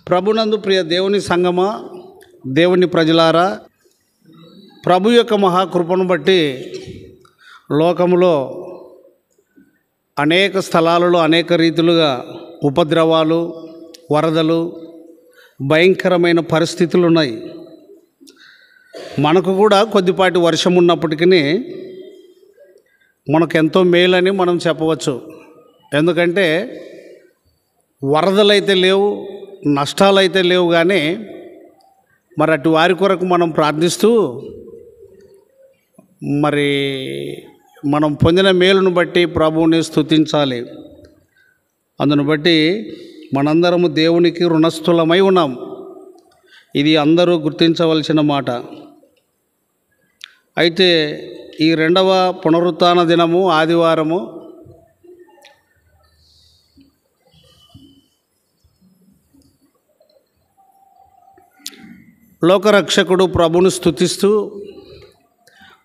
ప్రభునందు ప్రియ దేవుని సంగమా, దేవుని ప్రజలారా, ప్రభు యొక్క మహాకృపను బట్టి లోకములో అనేక స్థలాలలో అనేక రీతులుగా ఉపద్రవాలు, వరదలు, భయంకరమైన పరిస్థితులు ఉన్నాయి. మనకు కూడా కొద్దిపాటి వర్షం ఉన్నప్పటికీ మనకెంతో మేలని మనం చెప్పవచ్చు. ఎందుకంటే వరదలైతే లేవు, నష్టాలైతే లేవు, కానీ మరి అటు వారి కొరకు మనం ప్రార్థిస్తూ మరి మనం పొందిన మేలును బట్టి ప్రభువుని స్తుతించాలి. అందును బట్టి మనందరము దేవునికి రుణస్థులమై ఉన్నాం. ఇది అందరూ గుర్తించవలసిన మాట. అయితే ఈ రెండవ పునరుత్థాన దినము ఆదివారము లోకరక్షకుడు ప్రభుని స్తుతిస్తూ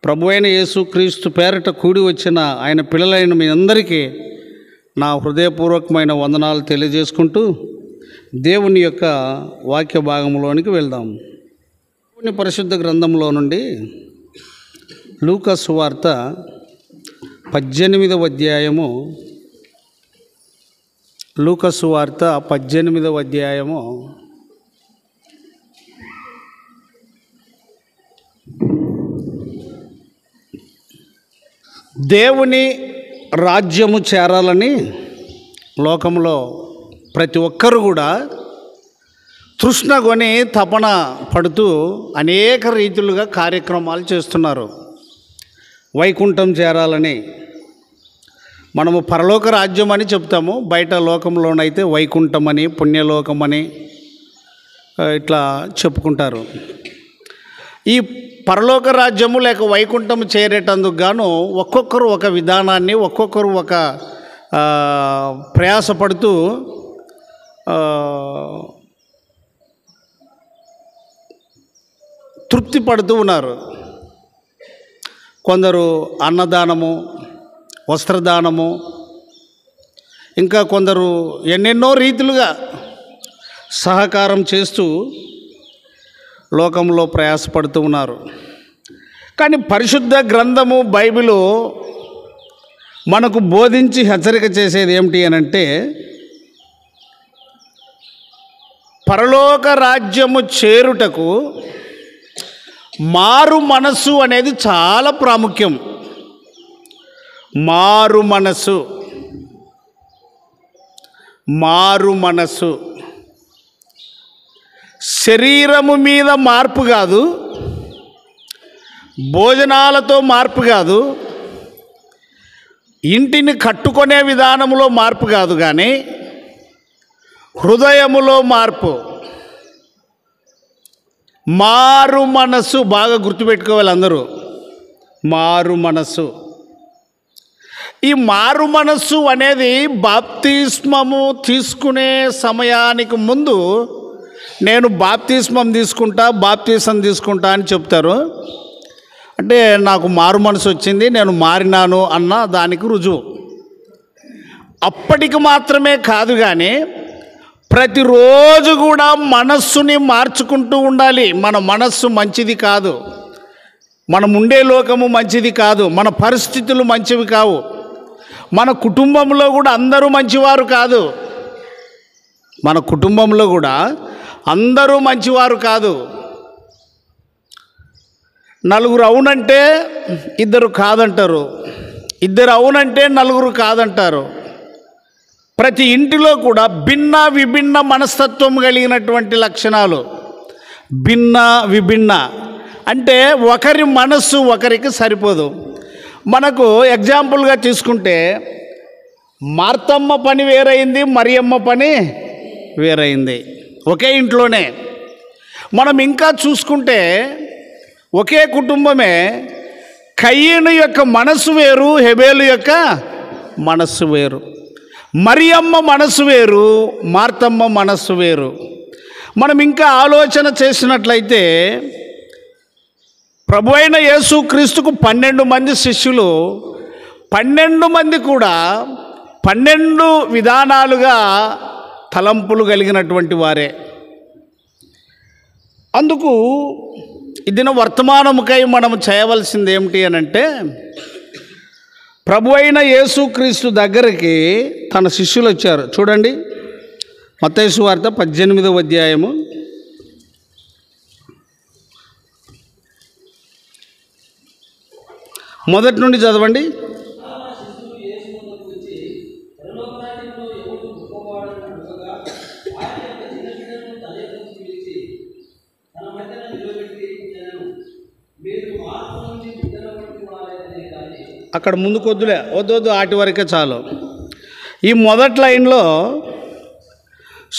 ప్రభు అయిన యేసుక్రీస్తు పేరిట కూడి వచ్చిన ఆయన పిల్లలైన మీ అందరికీ నా హృదయపూర్వకమైన వందనాలు తెలియజేసుకుంటూ దేవుని యొక్క వాక్య భాగంలోనికి వెళ్దాం. దేవుని పరిశుద్ధ గ్రంథంలో నుండి లూకా సువార్త 18వ అధ్యాయము, లూకా సువార్త 18వ అధ్యాయము దేవుని రాజ్యము చేరాలని లోకంలో ప్రతి ఒక్కరు కూడా తృష్ణగొని తపన పడుతూ అనేక రీతులుగా కార్యక్రమాలు చేస్తున్నారు. వైకుంఠం చేరాలని మనము పరలోక రాజ్యం అని చెప్తాము, బయట లోకంలోనైతే వైకుంఠం అని, పుణ్యలోకం అని ఇట్లా చెప్పుకుంటారు. ఈ పరలోక రాజ్యము లేక వైకుంఠము చేరేటందుకు గాను ఒక్కొక్కరు ఒక విధానాన్ని, ఒక్కొక్కరు ఒక ప్రయాసపడుతూ తృప్తి పడుతూ ఉన్నారు. కొందరు అన్నదానము, వస్త్రదానము, ఇంకా కొందరు ఎన్నెన్నో రీతులుగా సహకారం చేస్తూ లోకంలో ప్రయాసపడుతూ ఉన్నారు. కానీ పరిశుద్ధ గ్రంథము బైబిలు మనకు బోధించి హెచ్చరిక చేసేది ఏమిటి అని అంటే, పరలోక రాజ్యము చేరుటకు మారు మనస్సు అనేది చాలా ప్రాముఖ్యం. మారు మనస్సు, మారు మనస్సు శరీరము మీద మార్పు కాదు, భోజనాలతో మార్పు కాదు, ఇంటిని కట్టుకునే విధానంలో మార్పు కాదు, కానీ హృదయములో మార్పు. మారు మనస్సు బాగా గుర్తుపెట్టుకోవాలి అందరూ. మారు మనస్సు, ఈ మారు మనస్సు అనేది బాప్తిస్మము తీసుకునే సమయానికి ముందు నేను బాప్తిస్మం తీసుకుంటా అని చెప్తారు. అంటే నాకు మారు మనసు వచ్చింది, నేను మారినాను అన్న దానికి రుజువు. అప్పటికి మాత్రమే కాదు, కానీ ప్రతిరోజు కూడా మనస్సుని మార్చుకుంటూ ఉండాలి. మన మనస్సు మంచిది కాదు, మనం ఉండే లోకము మంచిది కాదు, మన పరిస్థితులు మంచివి కావు, మన కుటుంబంలో కూడా అందరూ మంచివారు కాదు, మన కుటుంబంలో కూడా అందరూ మంచివారు కాదు. నలుగురు అవునంటే ఇద్దరు కాదంటారు, ఇద్దరు అవునంటే నలుగురు కాదంటారు. ప్రతి ఇంటిలో కూడా భిన్న విభిన్న మనస్తత్వం కలిగినటువంటి లక్షణాలు. భిన్న విభిన్న అంటే ఒకరి మనస్సు ఒకరికి సరిపోదు. మనకు ఎగ్జాంపుల్గా తీసుకుంటే మార్తమ్మ పని వేరైంది, మరియమ్మ పని వేరైంది, ఒకే ఇంట్లోనే. మనం ఇంకా చూసుకుంటే ఒకే కుటుంబమే, కయ్యను యొక్క మనస్సు వేరు, హెబేలు యొక్క మనస్సు వేరు, మరియమ్మ మనస్సు వేరు, మార్తమ్మ మనస్సు వేరు. మనం ఇంకా ఆలోచన చేసినట్లయితే ప్రభు అయిన యేసుక్రీస్తుకు 12 మంది శిష్యులు, 12 మంది కూడా 12 విధానాలుగా తలంపులు కలిగినటువంటి వారే. అందుకు ఇదిన వర్తమానముకై మనం చేయవలసింది ఏమిటి అని అంటే, ప్రభు అయిన యేసుక్రీస్తు దగ్గరికి తన శిష్యులు వచ్చారు. చూడండి, మత్తయి సువార్త 18వ అధ్యాయము 1 నుండి చదవండి. అక్కడ ముందుకు వద్దులే, వద్దు ఆటి వరకే చాలు. ఈ మొదటి లైన్లో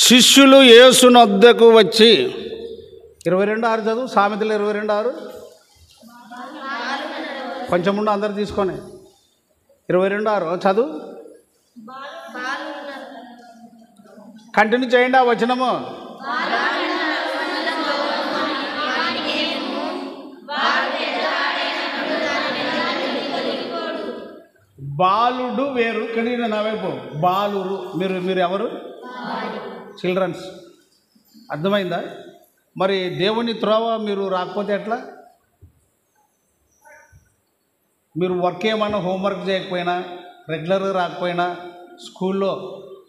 శిష్యులు యేసునొద్దకు వచ్చి 22:6 చదువు, సామెతలు 22:6. కొంచెం ముందు అందరు తీసుకొని 22:6 చదువు, కంటిన్యూ చేయండి ఆ వచనము. బాలుడు వేరు, కానీ నా వైపు బాలురు, మీరు ఎవరు? చిల్డ్రన్స్. అర్థమైందా? మరి దేవుని త్రోవ మీరు రాకపోతే ఎట్లా? మీరు వర్క్ ఏమన్నా హోంవర్క్ చేయకపోయినా, రెగ్యులర్గా రాకపోయినా, స్కూల్లో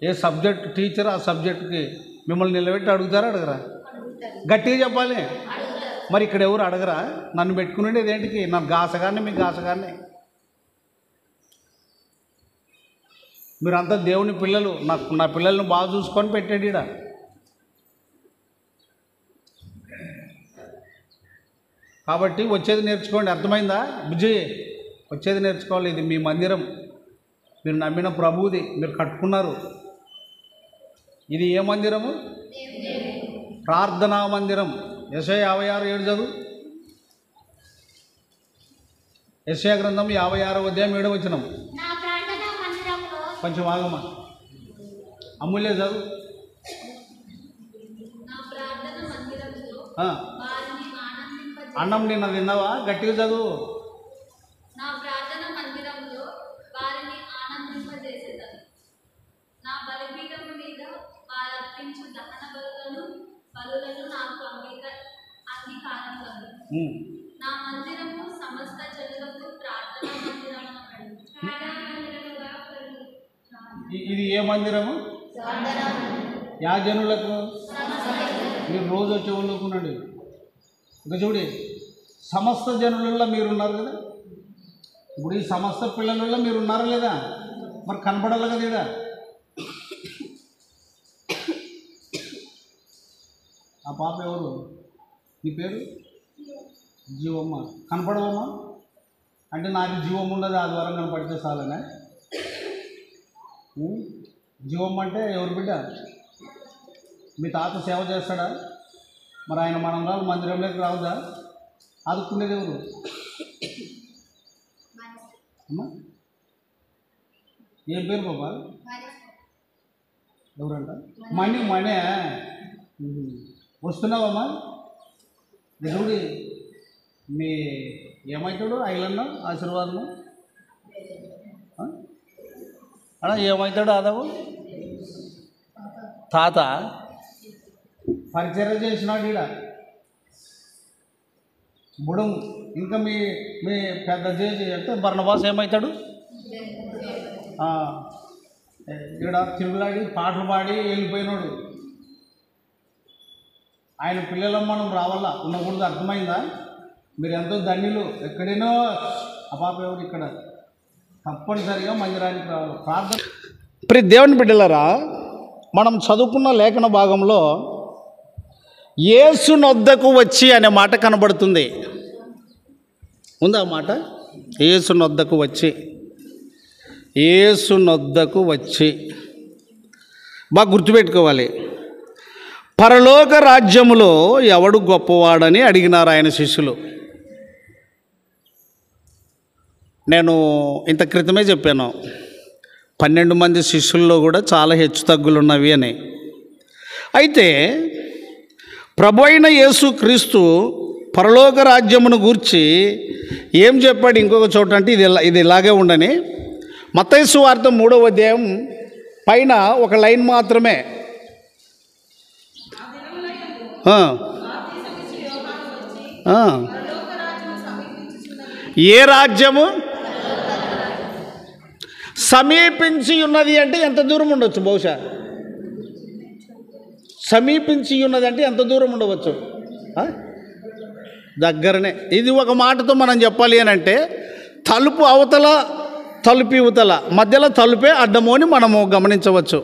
ఏ సబ్జెక్ట్ టీచర్ ఆ సబ్జెక్ట్కి మిమ్మల్ని నిలబెట్టి అడగరా? గట్టిగా చెప్పాలి. మరి ఇక్కడ ఎవరు అడగరా? నన్ను పెట్టుకునేది ఏంటికి? నన్ను గాసగానే, మీకు గాసగానే. మీరంతా దేవుని పిల్లలు. నా పిల్లల్ని బాగా చూసుకొని పెట్టాడు ఈడ. కాబట్టి వచ్చేది నేర్చుకోండి. అర్థమైందా బుజ్జి? వచ్చేది నేర్చుకోవాలి. ఇది మీ మందిరం, మీరు నమ్మిన ప్రభువుది, మీరు కట్టుకున్నారు. ఇది ఏ మందిరము? ప్రార్థనా మందిరం. యెషయా 56:7 చదువు. యెషయా గ్రంథం 56వ అధ్యాయం 7వ వచనం. కొంచెం ఆగమ్మా, అమూల్య చదువు. అన్నం నిన్న తిన్నావా? గట్టిగా చదువు. ఇది ఏ మందిరము? యాజనులకు. మీరు రోజు వచ్చే వాళ్ళకునండి. ఇక చూడి, సమస్త జనులలో మీరున్నారు కదా. ఇప్పుడు ఈ సమస్త పిల్లలలో మీరు ఉన్నారా లేదా? మరి కనపడాలి కదా ఈడ. ఆ పాప ఎవరు? నీ పేరు? జీవమ్మ. కనపడవమ్మా అంటే నాకు జీవం ఉండదు, ఆదివారం కనపడితే చాలనే. జీవం అంటే ఎవరు బిడ్డ? మీ తాత సేవ చేస్తాడా? మరి ఆయన మనం రాదు, మందిరంలోకి రావుదా? ఆదుకునేది ఎవరు అమ్మా? ఏం పేరు బాబా? ఎవరంట? మణే. వస్తున్నావమ్మా? దేవుడి మీ ఏమవుతాడు? ఐలన్న ఆశీర్వాదము అలా ఏమవుతాడు? ఆదాము తాత పరిచర్య చేసినాడు ఈడ. బుడం ఇంకా మీ మీ పెద్ద చేసి అంటే బర్నబాస్ ఏమవుతాడు? ఈడ తిరుగులాడి పాటలు పాడి వెళ్ళిపోయినాడు. ఆయన పిల్లలం మనం రావాలా, ఉండకూడదు. అర్థమైందా? మీరు ఎంతో ధన్యులు. ఎక్కడైనా ఆ పాప ఎవరు? ఇక్కడ తప్పనిసరిగా మందిరానికి రావాలి. ప్రార్థన. ప్రతి దేవుని బిడ్డలారా, మనం చదువుకున్న లేఖన భాగంలో యేసునొద్దకు వచ్చి అనే మాట కనబడుతుంది. ఉందా మాట? యేసునొద్దకు వచ్చి, యేసునొద్దకు వచ్చి. బాగా గుర్తుపెట్టుకోవాలి. పరలోక రాజ్యములో ఎవడు గొప్పవాడని అడిగినారు ఆయన శిష్యులు. నేను ఇంత క్రితమే చెప్పాను, 12 మంది శిష్యుల్లో కూడా చాలా హెచ్చు తగ్గులు ఉన్నవి అని. అయితే ప్రభు అయిన యేసుక్రీస్తు పరలోక రాజ్యమును గూర్చి ఏం చెప్పాడు ఇంకొక చోట అంటే, ఇది ఇలాగే ఉండని. మత్తయి సువార్త 3వ అధ్యాయం పైన ఒక లైన్ మాత్రమే, ఏ రాజ్యము సమీపించి ఉన్నది అంటే ఎంత దూరం ఉండవచ్చు? బహుశా సమీపించి ఉన్నది అంటే ఎంత దూరం ఉండవచ్చు? దగ్గరనే. ఇది ఒక మాటతో మనం చెప్పాలి అని అంటే తలుపు అవతల తలుపు ఇవతల మధ్యలో తలుపే అడ్డము అని మనము గమనించవచ్చు.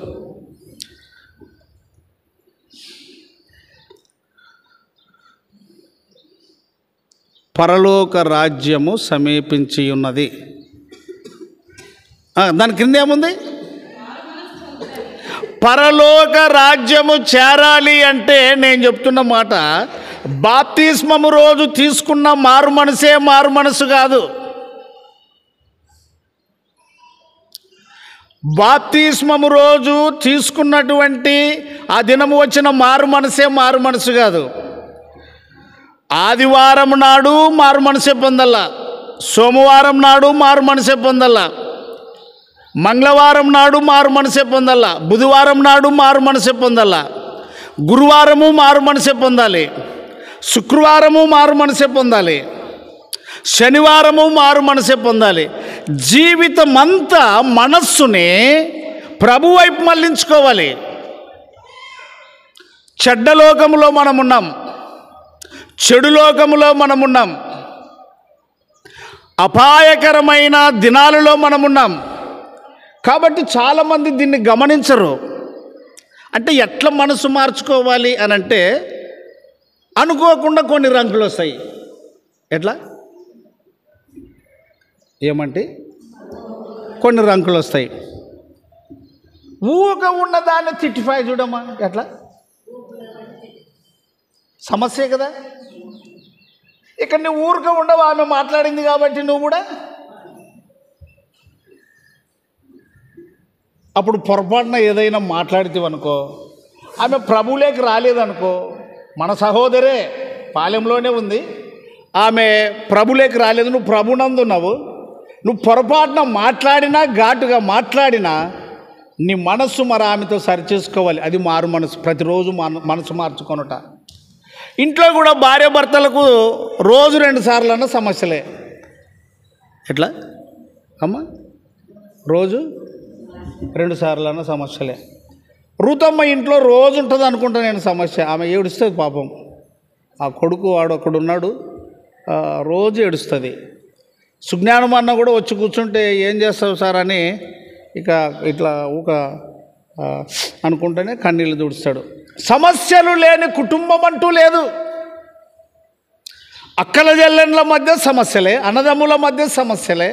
పరలోక రాజ్యము సమీపించి ఉన్నది. దాని కింద ఏముంది? పరలోక రాజ్యము చేరాలి అంటే నేను చెప్తున్న మాట, బాప్తిస్మము రోజు తీసుకున్న మారు మనసే మారు మనసు కాదు. బాప్తిస్మము రోజు తీసుకున్నటువంటి ఆ దినము వచ్చిన మారు మనసే మారు మనసు కాదు. ఆదివారం నాడు మారు మనసే పొందల్లా, సోమవారం నాడు మారు మనసే పొందల్లా, మంగళవారం నాడు మారు మనసే పొందల్లా, బుధవారం నాడు మారు మనసే పొందల్లా, గురువారము మారు మనసే పొందాలి, శుక్రవారము మారు మనసే పొందాలి, శనివారము మారు మనసే పొందాలి. జీవితం అంతా మనస్సుని ప్రభు వైపు మళ్ళించుకోవాలి. చెడ్డ లోకములో మనమున్నాం, చెడు లోకములో మనమున్నాం, అపాయకరమైన దినాలలో మనమున్నాం. కాబట్టి చాలామంది దీన్ని గమనించరు. అంటే ఎట్లా మనసు మార్చుకోవాలి అని అంటే అనుకోకుండా కొన్ని రంకులు వస్తాయి. ఎట్లా ఏమంటే కొన్ని రంకులు వస్తాయి. ఊక ఉన్నదాన్ని తిట్టిఫై చూడమ్మా, ఎట్లా సమస్యే కదా. ఇక్కడ నువ్వు ఊరిక ఉండవు, ఆమె మాట్లాడింది కాబట్టి నువ్వు కూడా అప్పుడు పొరపాటున ఏదైనా మాట్లాడితేవనుకో, ఆమె ప్రభువులోకి రాలేదనుకో, మన సహోదరే పాలెంలోనే ఉంది, ఆమె ప్రభువులోకి రాలేదు, నువ్వు ప్రభునందు ఉన్నావు, నువ్వు పొరపాటున మాట్లాడినా ఘాటుగా మాట్లాడినా నీ మనస్సు మరి ఆమెతో సరిచేసుకోవాలి. అది మారు మనసు. ప్రతిరోజు మనసు మార్చుకొనుట. ఇంట్లో కూడా భార్య భర్తలకు రోజు 2 సార్లు అన్న సమస్యలే. ఎట్లా అమ్మా? రోజు 2 సార్లు అన్న సమస్యలే. రుతమ్మ ఇంట్లో రోజు ఉంటుంది అనుకుంటా నేను సమస్య. ఆమె ఏడుస్తుంది పాపం. ఆ కొడుకు వాడు ఒకడున్నాడు, రోజు ఏడుస్తుంది. సుజ్ఞానం అన్న కూడా వచ్చి కూర్చుంటే ఏం చేస్తావు సార్ అని ఇక ఇట్లా ఊక అనుకుంటేనే కన్నీళ్ళు తుడుస్తాడు. సమస్యలు లేని కుటుంబం అంటూ లేదు. అక్కల చెల్లెళ్ళ మధ్య సమస్యలే, అన్నదమ్ముల మధ్య సమస్యలే,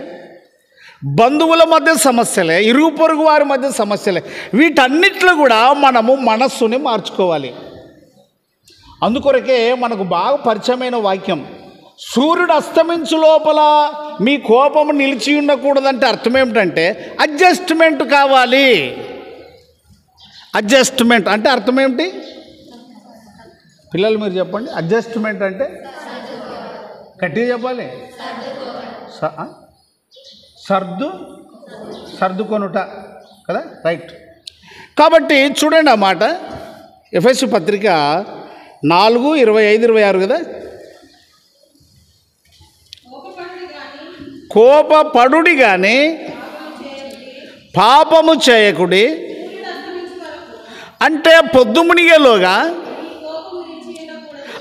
బంధువుల మధ్య సమస్యలే, ఇరుగు పొరుగు వారి మధ్య సమస్యలే. వీటన్నిట్లో కూడా మనము మనస్సుని మార్చుకోవాలి. అందుకొరకే మనకు బాగా పరిచయమైన వాక్యం, సూర్యుడు అస్తమించు లోపల మీ కోపము నిలిచి ఉండకూడదంటే అర్థం ఏమిటంటే అడ్జస్ట్మెంట్ కావాలి. అడ్జస్ట్మెంట్ అంటే అర్థం ఏమిటి పిల్లలు? మీరు చెప్పండి. అడ్జస్ట్మెంట్ అంటే గట్టిగా చెప్పాలి. సర్దుకొనుట కదా, రైట్. కాబట్టి చూడండి ఆ మాట, ఎఫెసు పత్రిక 4:25-26 కదా. కోపపడుడి కానీ పాపము చేయకుడి. అంటే పొద్దు మునిగేలోగా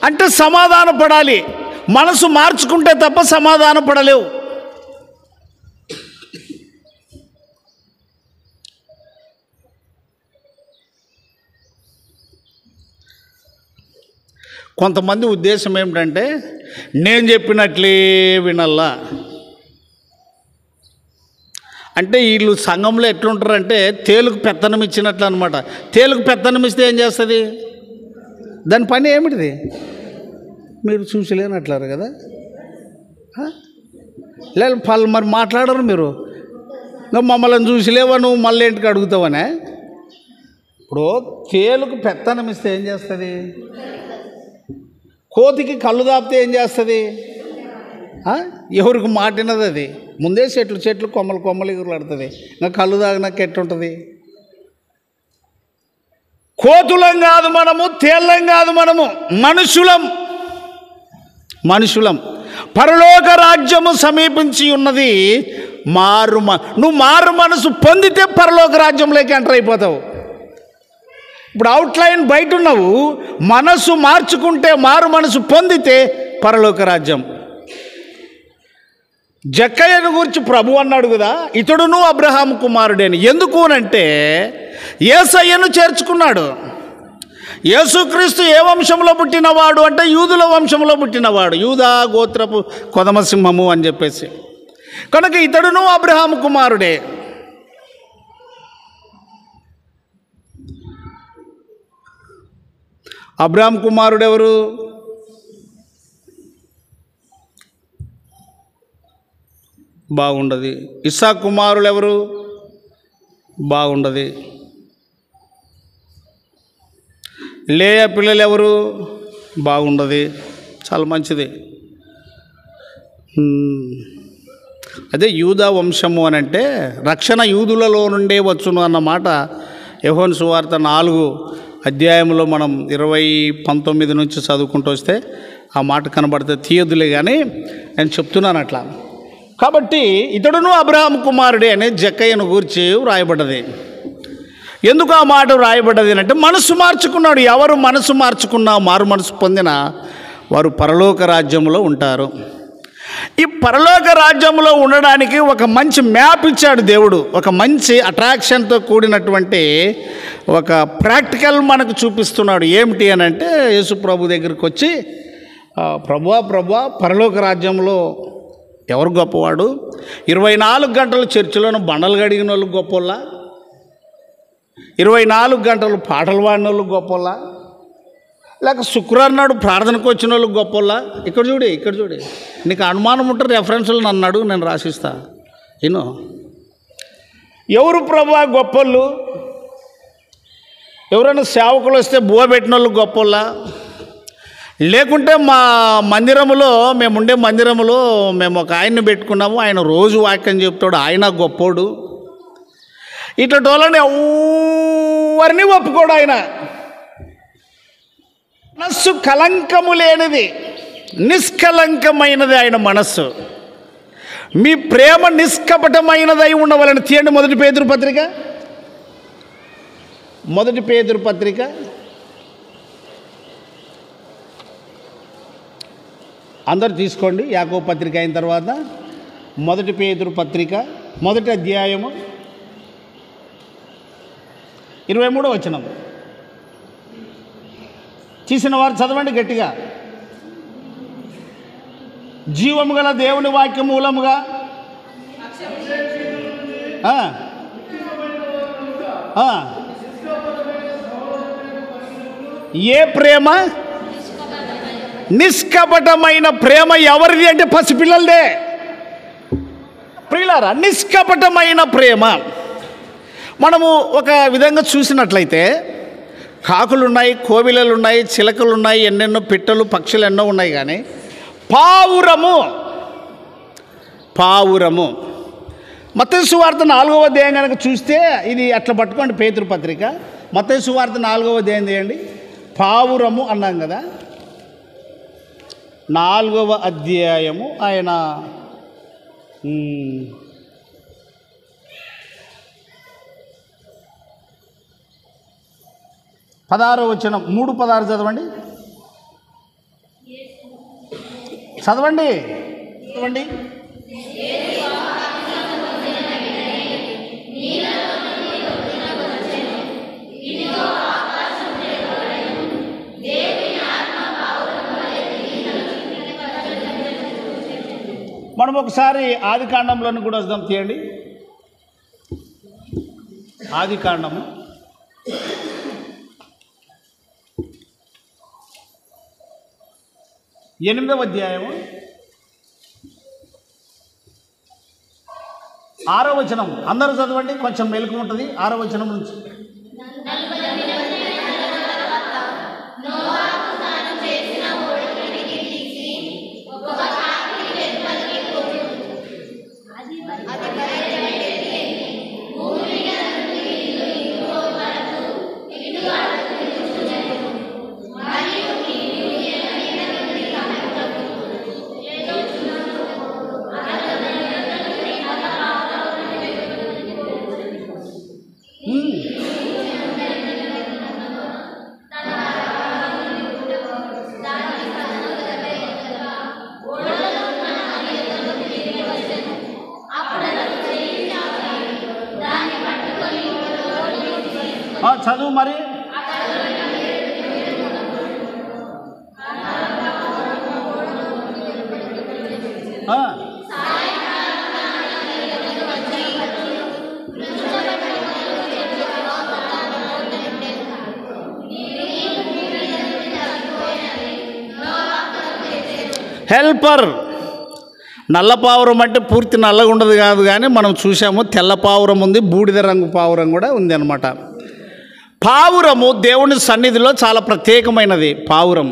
అంటే సమాధాన పడాలి. మనసు మార్చుకుంటే తప్ప సమాధాన పడలేవు. కొంతమంది ఉద్దేశం ఏమిటంటే నేను చెప్పినట్లే వినల్లా. అంటే వీళ్ళు సంఘంలో ఎట్లుంటారంటే తేలుకు పెత్తనం ఇచ్చినట్లు అనమాట. తేలుకు పెత్తనం ఇస్తే ఏం చేస్తుంది? దాని పని ఏమిటిది? మీరు చూసిలేనట్లారు కదా. లేదు మరి మాట్లాడరు మీరు. మమ్మల్ని చూసిలేవా నువ్వు మళ్ళీ ఇంటికి అడుగుతావనే. ఇప్పుడు తేలుకు పెత్తనం ఇస్తే ఏం చేస్తుంది? కోతికి కళ్ళు దాపితే ఏం చేస్తుంది? ఎవరికి మాటినది అది. ముందే చెట్లు కొమ్మలు ఎగురులాడుతుంది. ఇంకా కళ్ళు తాగినాక ఎట్టుంటుంది? కోతులం కాదు మనము, తేళ్ళం కాదు మనము, మనుషులం. పరలోక రాజ్యము సమీపించి ఉన్నది. నువ్వు మారు మనసు పొందితే పరలోక రాజ్యంలోకి ఎంటర్ అయిపోతావు. ఇప్పుడు అవుట్లైన్ బయట ఉన్నావు, మనసు మార్చుకుంటే, మారు మనసు పొందితే పరలోక రాజ్యం. జక్కయ్యను గురించి ప్రభు అన్నాడు కదా, ఇతడును అబ్రహాం కుమారుడేని. ఎందుకు అంటే యేసయ్యను చేర్చుకున్నాడు. యేసుక్రీస్తు ఏ వంశంలో పుట్టినవాడు అంటే యూదుల వంశంలో పుట్టినవాడు, యూదా గోత్రపు కొదమసింహము అని చెప్పేసి. కనుక ఇతడును అబ్రహాం కుమారుడే. అబ్రహాం కుమారుడు ఎవరు? బాగుండదు. ఇస్సాకు కుమారులు ఎవరు? బాగుండదు. లేయా పిల్లలు ఎవరు? బాగుండదు. చాలా మంచిది. అదే యూదా వంశము అని అంటే రక్షణ యూదులలో నుండే వచ్చును అన్నమాట. యోహాను సువార్త 4 అధ్యాయంలో మనం 20:19 నుంచి చదువుకుంటూ వస్తే ఆ మాట కనబడితే తీయదులే, కానీ నేను చెప్తున్నాను అట్లా. కాబట్టి ఇతడును అబ్రహాం కుమారుడే అనే జక్కయ్యను గూర్చి వ్రాయబడ్డది. ఎందుకు ఆ మాట వ్రాయబడ్డది అంటే మనసు మార్చుకున్నాడు. ఎవరు మనసు మార్చుకున్నా, మారు మనసు పొందినా వారు పరలోక రాజ్యంలో ఉంటారు. ఈ పరలోక రాజ్యంలో ఉండడానికి ఒక మంచి మ్యాప్ ఇచ్చాడు దేవుడు. ఒక మంచి అట్రాక్షన్తో కూడినటువంటి ఒక ప్రాక్టికల్ మనకు చూపిస్తున్నాడు. ఏమిటి అని అంటే యేసు ప్రభు దగ్గరికి వచ్చి, ప్రభువా పరలోక రాజ్యంలో ఎవరు గొప్పవాడు? 24 గంటలు చర్చిలోనూ బండలు గడిగిన వాళ్ళు గొప్పవాళ్ళ? 24 గంటలు పాటలు పాడిన వాళ్ళు గొప్పవాళ్ళ? లేక శుక్రవారం నాడు ప్రార్థనకు వచ్చిన వాళ్ళు గొప్పవాళ్ళ? ఇక్కడ చూడు, నీకు అనుమానం ఉంటే రెఫరెన్స్లు నన్ను అడుగు, నేను రాసిస్తా. ఎవరు ప్రభువా గొప్పవాళ్ళు? ఎవరైనా సేవకులు వస్తే బువ్వ పెట్టిన వాళ్ళు గొప్పవాళ్ళ? లేకుంటే మా మందిరములో, మేముండే మందిరములో మేము ఒక ఆయన్ని పెట్టుకున్నాము, ఆయన రోజు వాక్యం చెప్తాడు, ఆయన గొప్పోడు. ఇట్లా వాళ్ళని ఎవరిని ఒప్పుకోడు. ఆయన మనస్సు కలంకము లేనిది, నిష్కలంకమైనది ఆయన మనస్సు. మీ ప్రేమ నిష్కపటమైనదై ఉండవాలని. తీయండి మొదటి పేతురు పత్రిక అందరు తీసుకోండి. యాకోబు పత్రిక అయిన తర్వాత మొదటి పేతురు పత్రిక 1వ అధ్యాయము 23వ వచనం. తీసిన వారు చదవండి గట్టిగా. జీవము గల దేవుని వాక్య మూలముగా ఏ ప్రేమ? నిష్కపటమైన ప్రేమ. ఎవరిది అంటే పసిపిల్లలదే. ప్రియులారా, నిష్కపటమైన ప్రేమ. మనము ఒక విధంగా చూసినట్లయితే కాకులు ఉన్నాయి, కోవిలలు ఉన్నాయి, చిలకలు ఉన్నాయి, ఎన్నెన్నో పిట్టలు, పక్షులు ఎన్నో ఉన్నాయి. కానీ పావురము మత్తయి సువార్త 4వ అధ్యాయం కనుక చూస్తే, ఇది అట్లా పట్టుకోండి పేతురు పత్రిక. మత్తయి సువార్త 4వ అధ్యాయం చేయండి. పావురము అన్నాం కదా, 4వ అధ్యాయము ఆయన 16వ వచనం 3:16 చదవండి. మనం ఒకసారి ఆదికాండంలోని కూడా వద్దాం. తీయండి ఆదికాండము 8వ అధ్యాయము 6వ వచనం. అందరూ చదవండి, కొంచెం మెలకు ఉంటుంది. 6వ వచనం నుంచి. చదువు మరి. హెల్పర్. నల్ల పావురం అంటే పూర్తి నల్లగా ఉండదు కాదు, కానీ మనం చూసాము తెల్ల పావురం ఉంది, బూడిద రంగు పావురం కూడా ఉంది అన్నమాట. పావురము దేవుని సన్నిధిలో చాలా ప్రత్యేకమైనది పావురం.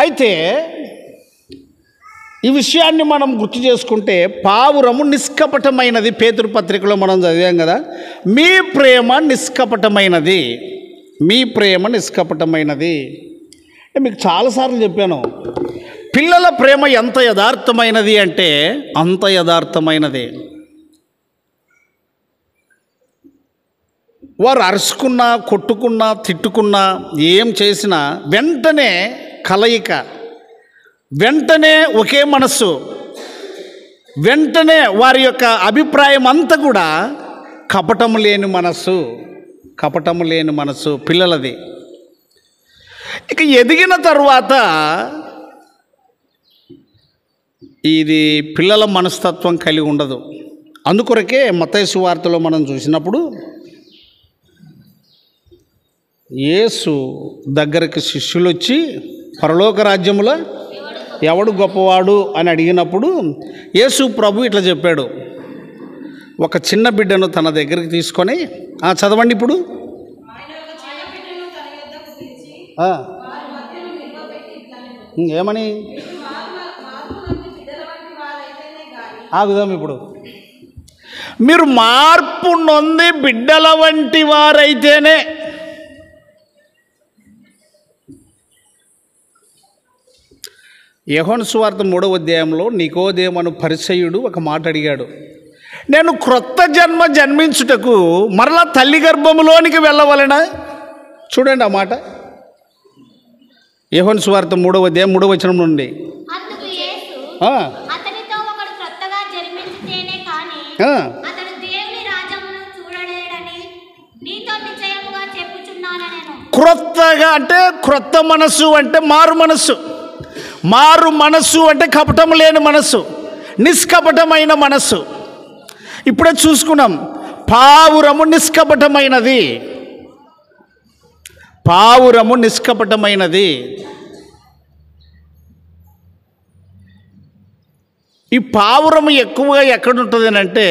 అయితే ఈ విషయాన్ని మనం గుర్తు చేసుకుంటే పావురము నిష్కపటమైనది. పేతురు పత్రికలో మనం చదివాం కదా, మీ ప్రేమ నిష్కపటమైనది, మీ ప్రేమ నిష్కపటమైనది. మీకు చాలాసార్లు చెప్పాను, పిల్లల ప్రేమ ఎంత యథార్థమైనది అంటే అంత యథార్థమైనది. వారు అరుచుకున్నా, కొట్టుకున్నా, తిట్టుకున్నా, ఏం చేసినా వెంటనే కలయిక, వెంటనే ఒకే మనస్సు, వెంటనే వారి యొక్క అభిప్రాయం అంతా కూడా కపటము లేని మనస్సు, కపటము లేని మనస్సు పిల్లలది. ఇక ఎదిగిన తర్వాత ఇది పిల్లల మనస్తత్వం కలిగి ఉండదు. అందుకొరకే మత్తయి సువార్తలో మనం చూసినప్పుడు యేసు దగ్గరికి శిష్యులు వచ్చి పరలోక రాజ్యములో ఎవడు గొప్పవాడు అని అడిగినప్పుడు యేసు ప్రభు ఇట్లా చెప్పాడు, ఒక చిన్న బిడ్డను తన దగ్గరికి తీసుకొని, చదవండి ఇప్పుడు. ఏమని ఆగుదాం ఇప్పుడు. మీరు మార్పు నొంది బిడ్డల వంటి వారైతేనే. యోహాను సువార్త 3వ అధ్యాయంలో నికోదేమను పరిసయ్యుడు ఒక మాట అడిగాడు, నేను క్రొత్త జన్మ జన్మించుటకు మరలా తల్లి గర్భములోనికి వెళ్ళవలెనా? చూడండి ఆ మాట, యోహాను సువార్త 3వ అధ్యాయం 3వ వచనం నుండి. క్రొత్తగా అంటే క్రొత్త మనస్సు అంటే మారు మనస్సు, మారు మనస్సు అంటే కపటం లేని మనస్సు, నిష్కపటమైన మనస్సు. ఇప్పుడే చూసుకున్నాం, పావురము నిష్కపటమైనది, పావురము నిష్కపటమైనది. ఈ పావురము ఎక్కువగా ఎక్కడుంటుంది అంటే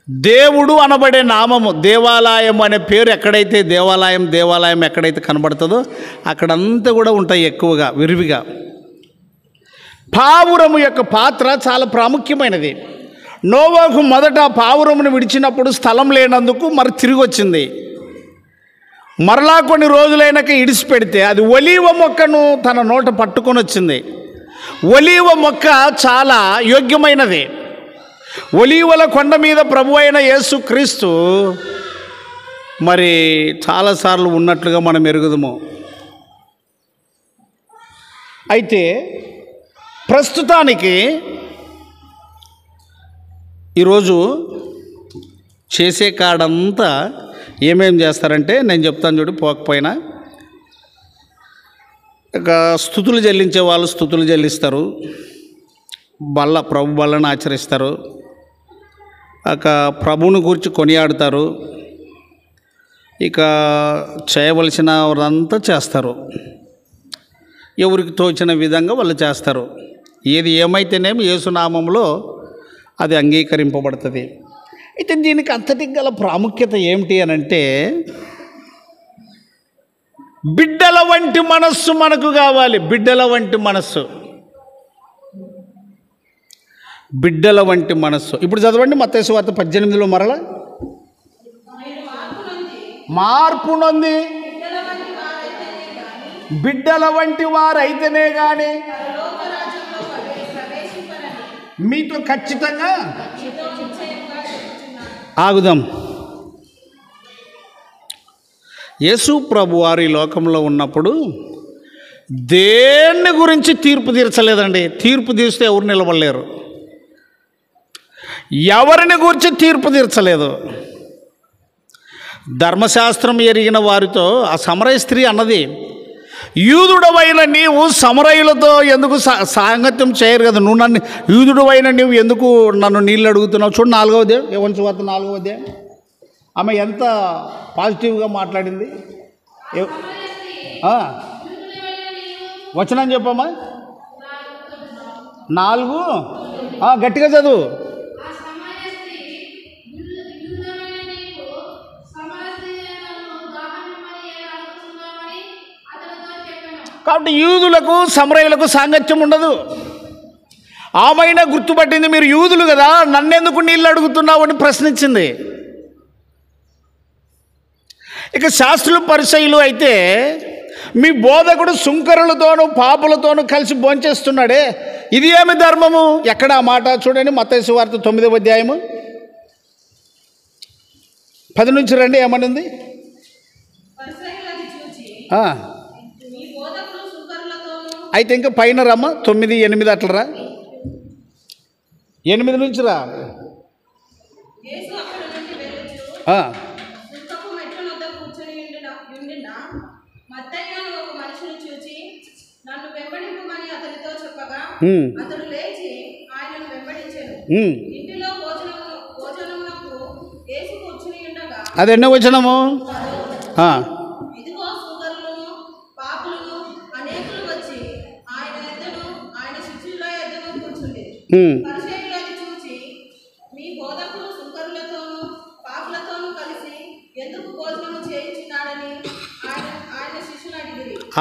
దేవుడు అనబడే నామము, దేవాలయం అనే పేరు ఎక్కడైతే దేవాలయం ఎక్కడైతే కనబడుతుందో అక్కడంతా కూడా ఉంటాయి ఎక్కువగా విరివిగా. పావురము యొక్క పాత్ర చాలా ప్రాముఖ్యమైనది. నోవాహు మొదట పావురమును విడిచినప్పుడు స్థలం లేనందుకు మరి తిరిగి వచ్చింది. మరలా కొన్ని రోజులైనాక ఇడిచిపెడితే అది ఒలీవ మొక్కను తన నోట పట్టుకొని వచ్చింది. ఒలీవ మొక్క చాలా యోగ్యమైనది. ఒలీవల కొండ మీద ప్రభు అయిన యేసు క్రీస్తు మరి చాలాసార్లు ఉన్నట్లుగా మనం ఎరుగుదము. అయితే ప్రస్తుతానికి ఈరోజు చేసే కాడంతా ఏమేం చేస్తారంటే నేను చెప్తాను చూడు, పోకపోయినా ఇక స్తుతులు చెల్లించే వాళ్ళు స్తుతులు చెల్లిస్తారు, ప్రభు బళ్ళను ఆచరిస్తారు, ఇక ప్రభువుని గురించి కొనియాడతారు, ఇక చేయవలసినదంతా చేస్తారు, ఎవరికి తోచిన విధంగా వాళ్ళు చేస్తారు. ఏది ఏమైతేనేమి యేసునామంలో అది అంగీకరింపబడుతుంది. అయితే దీనికి అంతటికి గల ప్రాముఖ్యత ఏమిటి అని అంటే, బిడ్డల వంటి మనస్సు మనకు కావాలి. బిడ్డల వంటి మనస్సు, బిడ్డల వంటి మనస్సు. ఇప్పుడు చదవండి మత్తయి సువార్త 18లో మరలా, మార్పు నొంది బిడ్డల వంటి వారైతేనే కానీ మీతో ఖచ్చితంగా ఆగుదాం. యేసు ప్రభు వారి లోకంలో ఉన్నప్పుడు దేన్ని గురించి తీర్పు తీర్చలేదండి. తీర్పు తీస్తే ఎవరు నిలబడలేరు. ఎవరిని గురించి తీర్పు తీర్చలేదు. ధర్మశాస్త్రం ఎరిగిన వారితో ఆ సమరయ స్త్రీ అన్నది, యూదుడవైన నీవు సమరయులతో ఎందుకు సాంగత్యం చేయరు కదా, నువ్వు నన్ను యూదుడవైన నీవు ఎందుకు నన్ను నీళ్ళు అడుగుతున్నావు? చూడు 4వ అధ్యాయం, యోహాను సువార్త 4వ అధ్యాయం. ఆమె ఎంత పాజిటివ్గా మాట్లాడింది. వచనం చెప్పమ్మా. 4 గట్టిగా చదువు. కాబట్టి యూదులకు సమరయులకు సాంగత్యం ఉండదు. ఆమె గుర్తుపట్టింది, మీరు యూదులు కదా, నన్నెందుకు నీళ్ళు అడుగుతున్నావు అని ప్రశ్నించింది. ఇక శాస్త్రులు పరిసయ్యులు అయితే, మీ బోధకుడు సుంకరులతోనూ పాపులతోనూ కలిసి భోంచేస్తున్నాడే, ఇది ఏమి ధర్మము? ఎక్కడ ఆ మాట చూడండి, మత్తయి సువార్త 9వ అధ్యాయము 10 నుంచి రండి. ఏమనుంది? అయితే ఇంకా పైన రమ్మ, 9, 8 అట్లా రా, 8 నుంచి రా. అది ఎన్నో వచనము?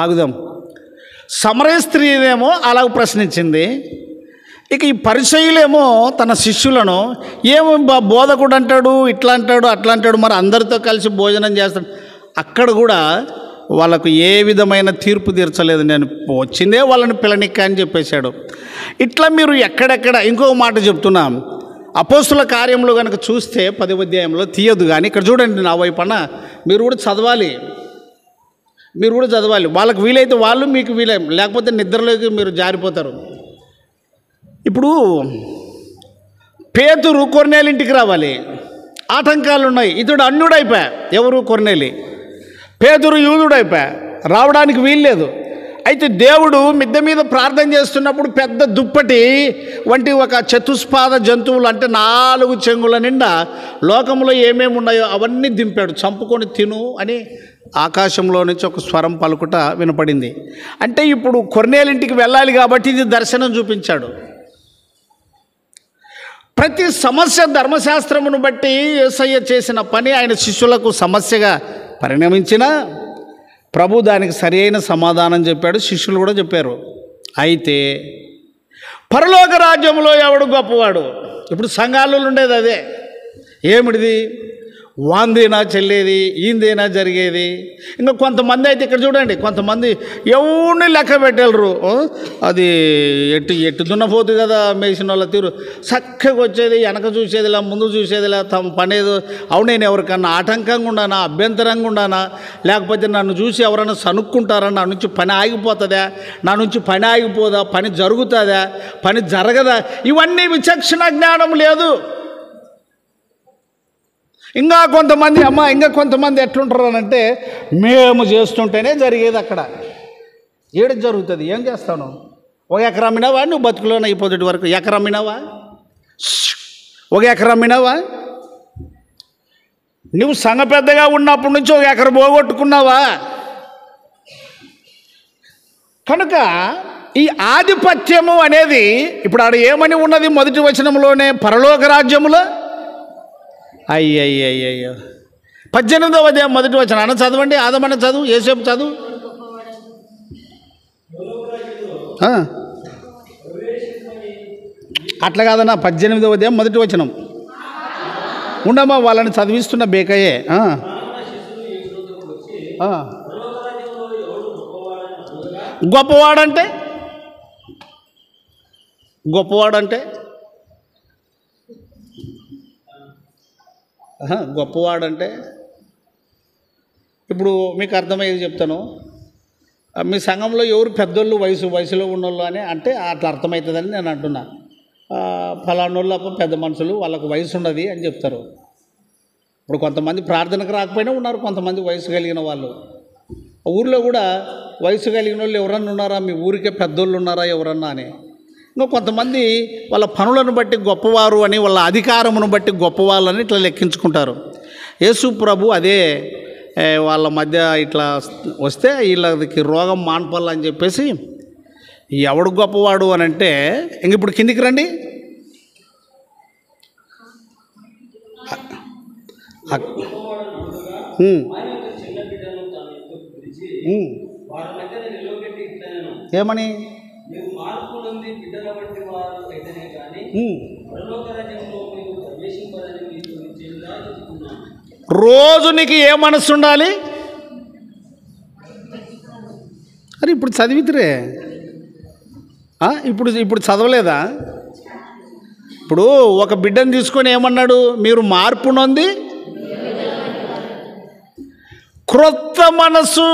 ఆగుదాం. సమరయ స్త్రీనేమో అలాగ ప్రశ్నించింది. ఇక ఈ పరిసయ్యులేమో తన శిష్యులను, ఏమో బోధకుడు అంటాడు, ఇట్లా అంటాడు, అట్లా అంటాడు, మరి అందరితో కలిసి భోజనం చేస్తాడు. అక్కడ కూడా వాళ్ళకు ఏ విధమైన తీర్పు తీర్చలేదు. నేను వచ్చిందే వాళ్ళని పిల్లనిక్క అని చెప్పేశాడు. ఇట్లా మీరు ఎక్కడెక్కడ, ఇంకొక మాట చెప్తున్నాం, అపోస్తుల కార్యంలో కనుక చూస్తే 10వ అధ్యాయంలో తీయదు. కానీ ఇక్కడ చూడండి, నా వైపున మీరు కూడా చదవాలి, వాళ్ళకు వీలైతే వాళ్ళు, మీకు లేకపోతే నిద్రలోకి మీరు జారిపోతారు. ఇప్పుడు పేతురు కొర్నేలి ఇంటికి రావాలి, ఆటంకాలు ఉన్నాయి. ఇతడు అన్యుడైపోయా, ఎవరు? కొర్నేలి. పేతురు యూదుడైపోయా, రావడానికి వీల్లేదు. అయితే దేవుడు మిద్దె మీద ప్రార్థన చేస్తున్నప్పుడు పెద్ద దుప్పటి వంటి ఒక చతుష్పాద జంతువులు, అంటే 4 చెంగుల నిండా లోకంలో ఏమేమి ఉన్నాయో అవన్నీ దింపాడు. చంపుకొని తిను అని ఆకాశంలో నుంచి ఒక స్వరం పలుకుట వినపడింది. అంటే ఇప్పుడు కొర్నేలింటికి వెళ్ళాలి కాబట్టి ఇది దర్శనం చూపించాడు. ప్రతి సమస్య ధర్మశాస్త్రమును బట్టి యేసయ్య చేసిన పని ఆయన శిష్యులకు సమస్యగా పరిణమించిన ప్రభు దానికి సరి అయిన సమాధానం చెప్పాడు, శిష్యులు కూడా చెప్పారు. అయితే పరలోక రాజ్యంలో ఎవడు గొప్పవాడు? ఇప్పుడు సంఘాలలో ఉండేది అదే. ఏమిటిది? వాందేనా చెల్లేది, ఈందేనా జరిగేది. ఇంకా కొంతమంది అయితే ఇక్కడ చూడండి, కొంతమంది ఎవరిని లెక్క పెట్టలేరు. అది ఎట్టు దున్నపోతు కదా మేసిన వాళ్ళ తీరు, చక్కగా వచ్చేది, వెనక చూసేదిలా, ముందు చూసేదిలా, తమ పనేదో. అవును, నేను ఎవరికన్నా ఆటంకంగా ఉండానా, అభ్యంతరంగా ఉండానా, లేకపోతే నన్ను చూసి ఎవరైనా సనుక్కుంటారా, నా నుంచి పని ఆగిపోతుందా, నా నుంచి పని ఆగిపోదా, పని జరుగుతుందా, పని జరగదా, ఇవన్నీ విచక్షణ జ్ఞానం లేదు. ఇంకా కొంతమంది ఎట్లుంటారు అంటే, మేము చేస్తుంటేనే జరిగేది. అక్కడ ఏడు జరుగుతుంది, ఏం చేస్తాను? 1 ఎకరా అమ్మినావా నువ్వు బతుకులోనే అయిపోతుంది వరకు? ఎకరా అమ్మినావా? 1 ఎకరా అమ్మినావా? నువ్వు సంఘ పెద్దగా ఉన్నప్పటి నుంచి 1 ఎకరా పోగొట్టుకున్నావా? కనుక ఈ ఆధిపత్యము అనేది ఇప్పుడు ఆడ ఏమని ఉన్నది? మొదటి వచనంలోనే, పరలోక రాజ్యములో. అయ్యయ్యో, 18వ అధ్యాయం మొదటి వచనం అన్న చదవండి. ఆదమన్న చదువు, యేసేపు చదువు. అట్లా కాదన్నా, 18వ అధ్యాయం మొదటి వచనం. ఉండమ్మా, వాళ్ళని చదివిస్తున్న బేకయ్యే. గొప్పవాడంటే గొప్పవాడంటే ఇప్పుడు మీకు అర్థమయ్యేది చెప్తాను. మీ సంఘంలో ఎవరు పెద్దోళ్ళు, వయసులో ఉన్నోళ్ళు అని అంటే అట్లా అర్థమవుతుందని నేను అంటున్నా. ఫలానోళ్ళు పెద్ద మనుషులు, వాళ్ళకు వయసు ఉన్నది అని చెప్తారు. ఇప్పుడు కొంతమంది ప్రార్థనకు రాకపోయినా ఉన్నారు, కొంతమంది వయసు కలిగిన వాళ్ళు. ఊర్లో కూడా వయసు కలిగిన వాళ్ళు ఎవరన్నా ఉన్నారా, మీ ఊరికే పెద్దోళ్ళు ఉన్నారా ఎవరన్నా అని. ఇంకా కొంతమంది వాళ్ళ పనులను బట్టి గొప్పవారు అని, వాళ్ళ అధికారమును బట్టి గొప్పవాళ్ళని ఇట్లా లెక్కించుకుంటారు. యేసు ప్రభు అదే వాళ్ళ మధ్య ఇట్లా వస్తే వీళ్ళకి రోగం మాన్పాలని చెప్పేసి, ఎవడు గొప్పవాడు అని అంటే, ఇంక ఇప్పుడు కిందికి రండి. ఏమని? రోజు నీకు ఏ మనస్సు ఉండాలి? అరే ఇప్పుడు చదివితురే, ఇప్పుడు చదవలేదా? ఇప్పుడు ఒక బిడ్డను తీసుకొని ఏమన్నాడు? మీరు మార్పు నొంది క్రొత్త మనస్సు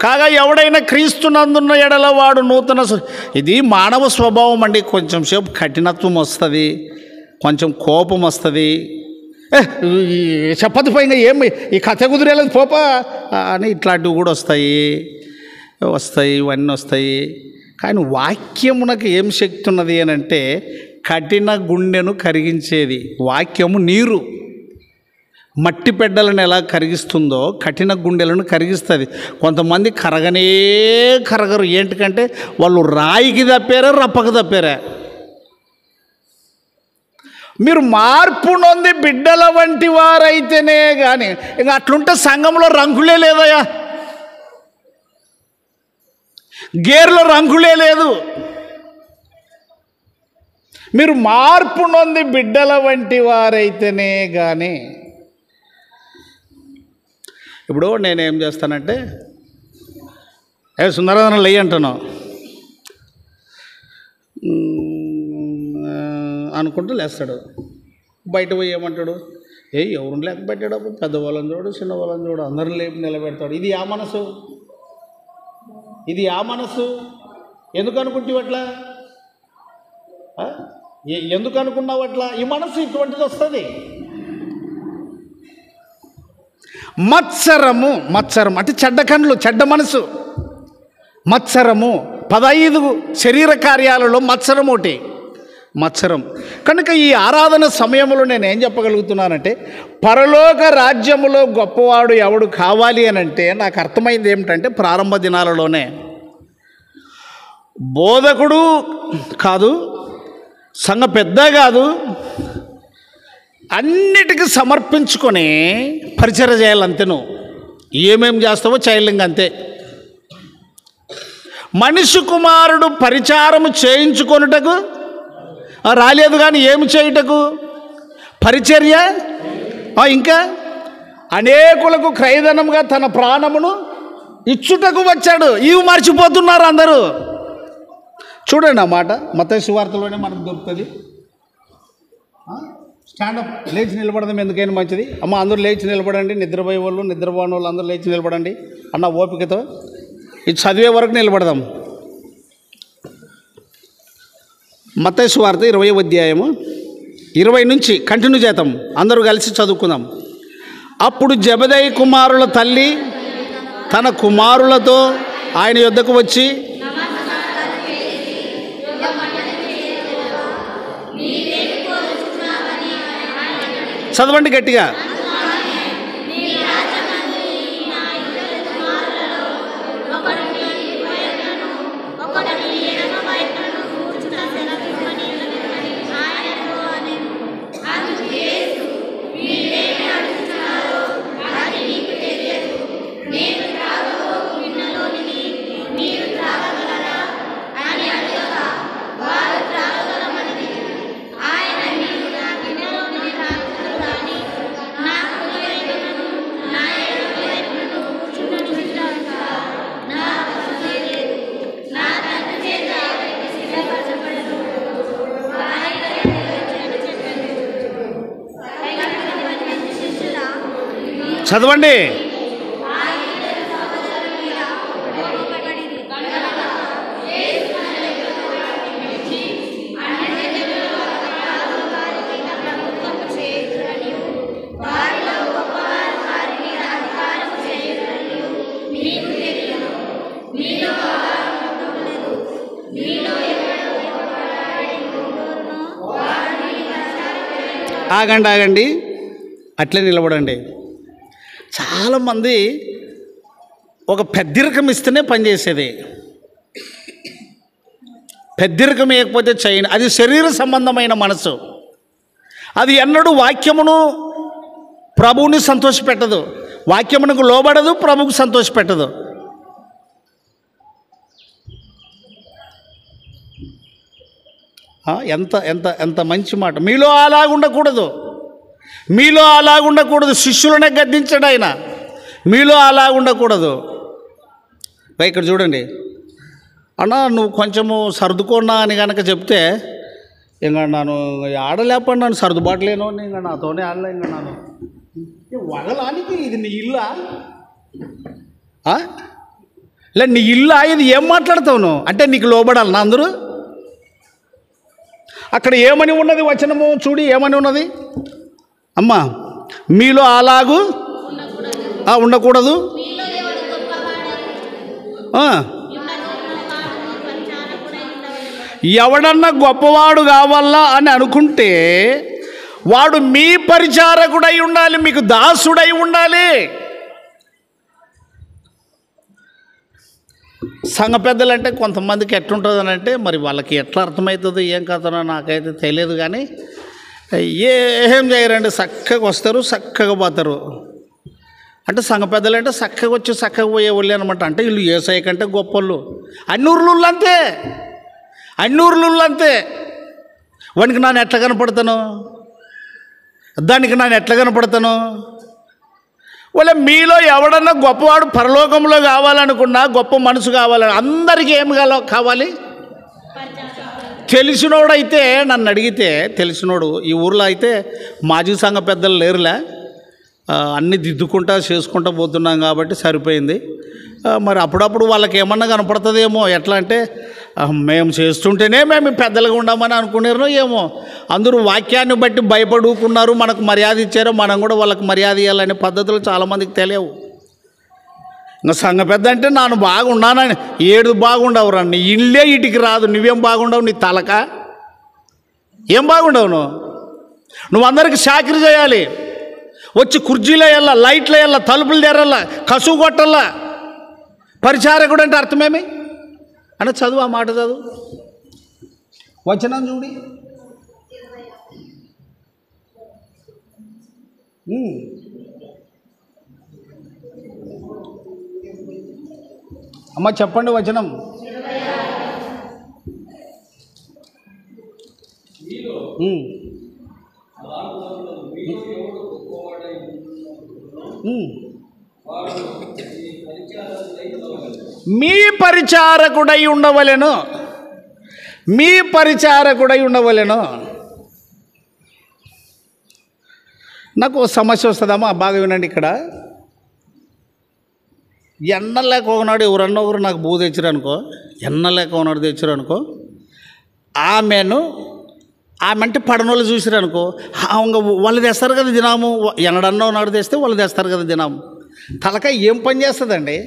కాగా ఎవడైనా క్రీస్తునందున్న ఎడల వాడు నూతన. ఇది మానవ స్వభావం అండి. కొంచెం సేపు కఠినత్వం వస్తుంది, కొంచెం కోపం వస్తుంది. చెప్పదు పైగా ఏమి ఈ కథ కుదిరేలేదు పోపా అని ఇట్లాంటివి కూడా వస్తాయి. ఇవన్నీ వస్తాయి. కానీ వాక్యమునకు ఏం శక్తి ఉన్నది అని అంటే, కఠిన గుండెను కరిగించేది వాక్యము. నీరు మట్టి పెడ్డలను ఎలా కరిగిస్తుందో కఠిన గుండెలను కరిగిస్తుంది. కొంతమంది కరగరు. ఏంటికంటే వాళ్ళు రాయికి తప్పారా, రప్పకు తప్పారా. మీరు మార్పు నొంది బిడ్డల వంటి వారైతేనే కానీ, ఇంకా అట్లుంటే సంఘంలో రంగులే లేదయా, గేర్లో రంగులే లేదు. మీరు మార్పు నొంది బిడ్డల వంటి వారైతేనే కానీ. ఇప్పుడు నేనేం చేస్తానంటే, సుందరదన లే అంటాను అనుకుంటూ లేస్తాడు. బయట పోయి ఏమంటాడు? ఎవరిని లేక పెట్టాడు, పెద్దవాళ్ళని చూడు, చిన్నవాళ్ళని చూడు, అందరిని లేపి నిలబెడతాడు. ఇది ఆ మనసు ఎందుకు అనుకుంటావు అట్లా? ఎందుకు అనుకున్నావు అట్లా? ఈ మనసు ఇటువంటిది వస్తుంది. మత్సరము అంటే చెడ్డ కన్నులు, చెడ్డ మనసు. మత్సరము 15 శరీర కార్యాలలో మత్సరం ఒకటి. కనుక ఈ ఆరాధన సమయంలో నేను ఏం చెప్పగలుగుతున్నానంటే, పరలోక రాజ్యములో గొప్పవాడు ఎవడు కావాలి అని అంటే, నాకు అర్థమైంది ఏమిటంటే, ప్రారంభ దినాలలోనే బోధకుడు కాదు, సంఘ పెద్ద కాదు, అన్నిటికీ సమర్పించుకొని పరిచర్య చేయాలంతే. నువ్వు ఏమేం చేస్తావో చైల్డింగ్ అంతే. మనిషి కుమారుడు పరిచారము చేయించుకొనుటకు రాలేదు, కానీ ఏమి చేయుటకు? పరిచర్య. ఇంకా అనేకులకు క్రయధనముగా తన ప్రాణమును ఇచ్చుటకు వచ్చాడు. ఇవి మర్చిపోతున్నారు అందరూ. చూడండి ఆ మాట మత్తయి సువార్తలోనే మనకు దొరుకుతుంది. స్టాండప్, లేచి నిలబడదాం, ఎందుకైనా మంచిది. అమ్మ అందరూ లేచి నిలబడండి, నిద్రపోయే వాళ్ళు, నిద్రపోని వాళ్ళు అందరూ లేచి నిలబడండి అన్న ఓపికతో. ఇది చదివే వరకు నిలబడదాం. మత్తయి సువార్త 20వ అధ్యాయము 20 నుంచి కంటిన్యూ చేద్దాం, అందరూ కలిసి చదువుకుందాం. అప్పుడు జెబెదయి కుమారుల తల్లి తన కుమారులతో ఆయన యొద్దకు వచ్చి, చదవండి గట్టిగా. చదవండి. వారిలో గొప్ప ఆగండి ఆగండి, అట్లే నిలబడండి. చాలామంది ఒక పెద్దరికం ఇస్తేనే పనిచేసేది, పెద్దరికం ఇవ్వకపోతే చేయను. అది శరీర సంబంధమైన మనసు. అది ఎన్నడూ వాక్యమును ప్రభువుని సంతోషపెట్టదు, వాక్యమునకు లోబడదు, ప్రభువుకు సంతోషపెట్టదు. ఎంత ఎంత ఎంత మంచి మాట. మీలో అలాగుండకూడదు, మీలో అలాగుండకూడదు. శిష్యులనే గద్దించాడు ఆయన, మీలో అలాగుండకూడదు. ఇక్కడ చూడండి, అన్నా నువ్వు కొంచెము సర్దుకోన్నా అని కనుక చెప్తే, ఇంకా నన్ను ఆడలేపండి, నన్ను సర్దుబాటులేను, ఇంకా నాతోనే ఆడలే, ఇంకా నన్ను వగలానికి ఇది నీ ఇల్లా, ఇలా నీ ఇల్లా, ఇది ఏం మాట్లాడతావు నువ్వు అంటే నీకు లోబడాలి నా అందరూ. అక్కడ ఏమని ఉన్నది వచనము చూడి, ఏమని ఉన్నది అమ్మా, మీలో అలాగూ ఉండకూడదు. ఎవడన్నా గొప్పవాడు కావాలా అని అనుకుంటే వాడు మీ పరిచారకుడై ఉండాలి, మీకు దాసుడై ఉండాలి. సంఘ పెద్దలు అంటే కొంతమందికి ఎట్లుంటుందని అంటే, మరి వాళ్ళకి ఎట్లా అర్థమవుతుందో ఏం కథనో నాకైతే తెలియదు. కానీ ఏం చేయరండి, చక్కగా వస్తారు, చక్కగా పోతారు. అంటే సంఘ పెద్దలు అంటే చక్కగా వచ్చి చక్కగా పోయే వాళ్ళు అనమాట. అంటే వీళ్ళు యేసయ్య కంటే గొప్పళ్ళు. అన్నూరులు అంతే, అన్నూరులు అంతే. వానికి నేను ఎట్లా కనపడతాను, దానికి నేను ఎట్లా కనపడతాను. వాళ్ళ మీలో ఎవడన్నా గొప్పవాడు పరలోకంలో కావాలనుకున్నా, గొప్ప మనసు కావాలని, అందరికీ ఏమి కావాలి, తెలిసినోడైతే నన్ను అడిగితే, తెలిసినోడు ఈ ఊర్లో అయితే మాజీ సంఘ పెద్దలు లేరులే, అన్నీ దిద్దుకుంటా చేసుకుంటూ పోతున్నాం కాబట్టి సరిపోయింది. మరి అప్పుడప్పుడు వాళ్ళకి ఏమన్నా కనపడుతుందేమో, ఎట్లా అంటే మేము చేస్తుంటేనే మేము పెద్దలుగా ఉండమని అనుకున్నారో ఏమో. అందరూ వాక్యాన్ని బట్టి భయపడుకున్నారు, మనకు మర్యాద ఇచ్చారో మనం కూడా వాళ్ళకి మర్యాద ఇవ్వాలనే పద్ధతులు చాలామందికి తెలియవు. ఇంకా సంఘ పెద్ద అంటే నాను బాగున్నానని, ఏడు బాగుండవు రా, నీ ఇల్లే ఇటుకి రాదు, నువ్వేం బాగుండవు, నీ తలక ఏం బాగుండవు. నువ్వు అందరికి చాకరీ చేయాలి, వచ్చి కుర్చీలో వెళ్ళా, లైట్లో వెళ్ళా, తలుపులు తెరల్లా, కసువు కొట్టల్లా. పరిచారకుడు అంటే అర్థమేమి అంటే చదువు, ఆ మాట చదువు, వచనం చూడి. అమ్మ చెప్పండి వచనం. మీ పరిచారకుడై ఉండవలెను, మీ పరిచారకుడై ఉండవలెను. నాకు సమస్య వస్తుందమ్మా, బాగా వినండి. ఇక్కడ ఎన్న లేక ఒకనాడు ఎవరన్నా ఒకరు నాకు బూ తెచ్చారు అనుకో, ఎన్న లేక ఒకనాడు తెచ్చారు అనుకో, ఆమె అంటే పడనోళ్ళు చూసారు అనుకో, వాళ్ళు తెస్తారు కదా దినాము, ఎన్నడన్నా నాడు తెస్తే వాళ్ళు తెస్తారు కదా దినాము. తలకాయ ఏం పని చేస్తుందండి.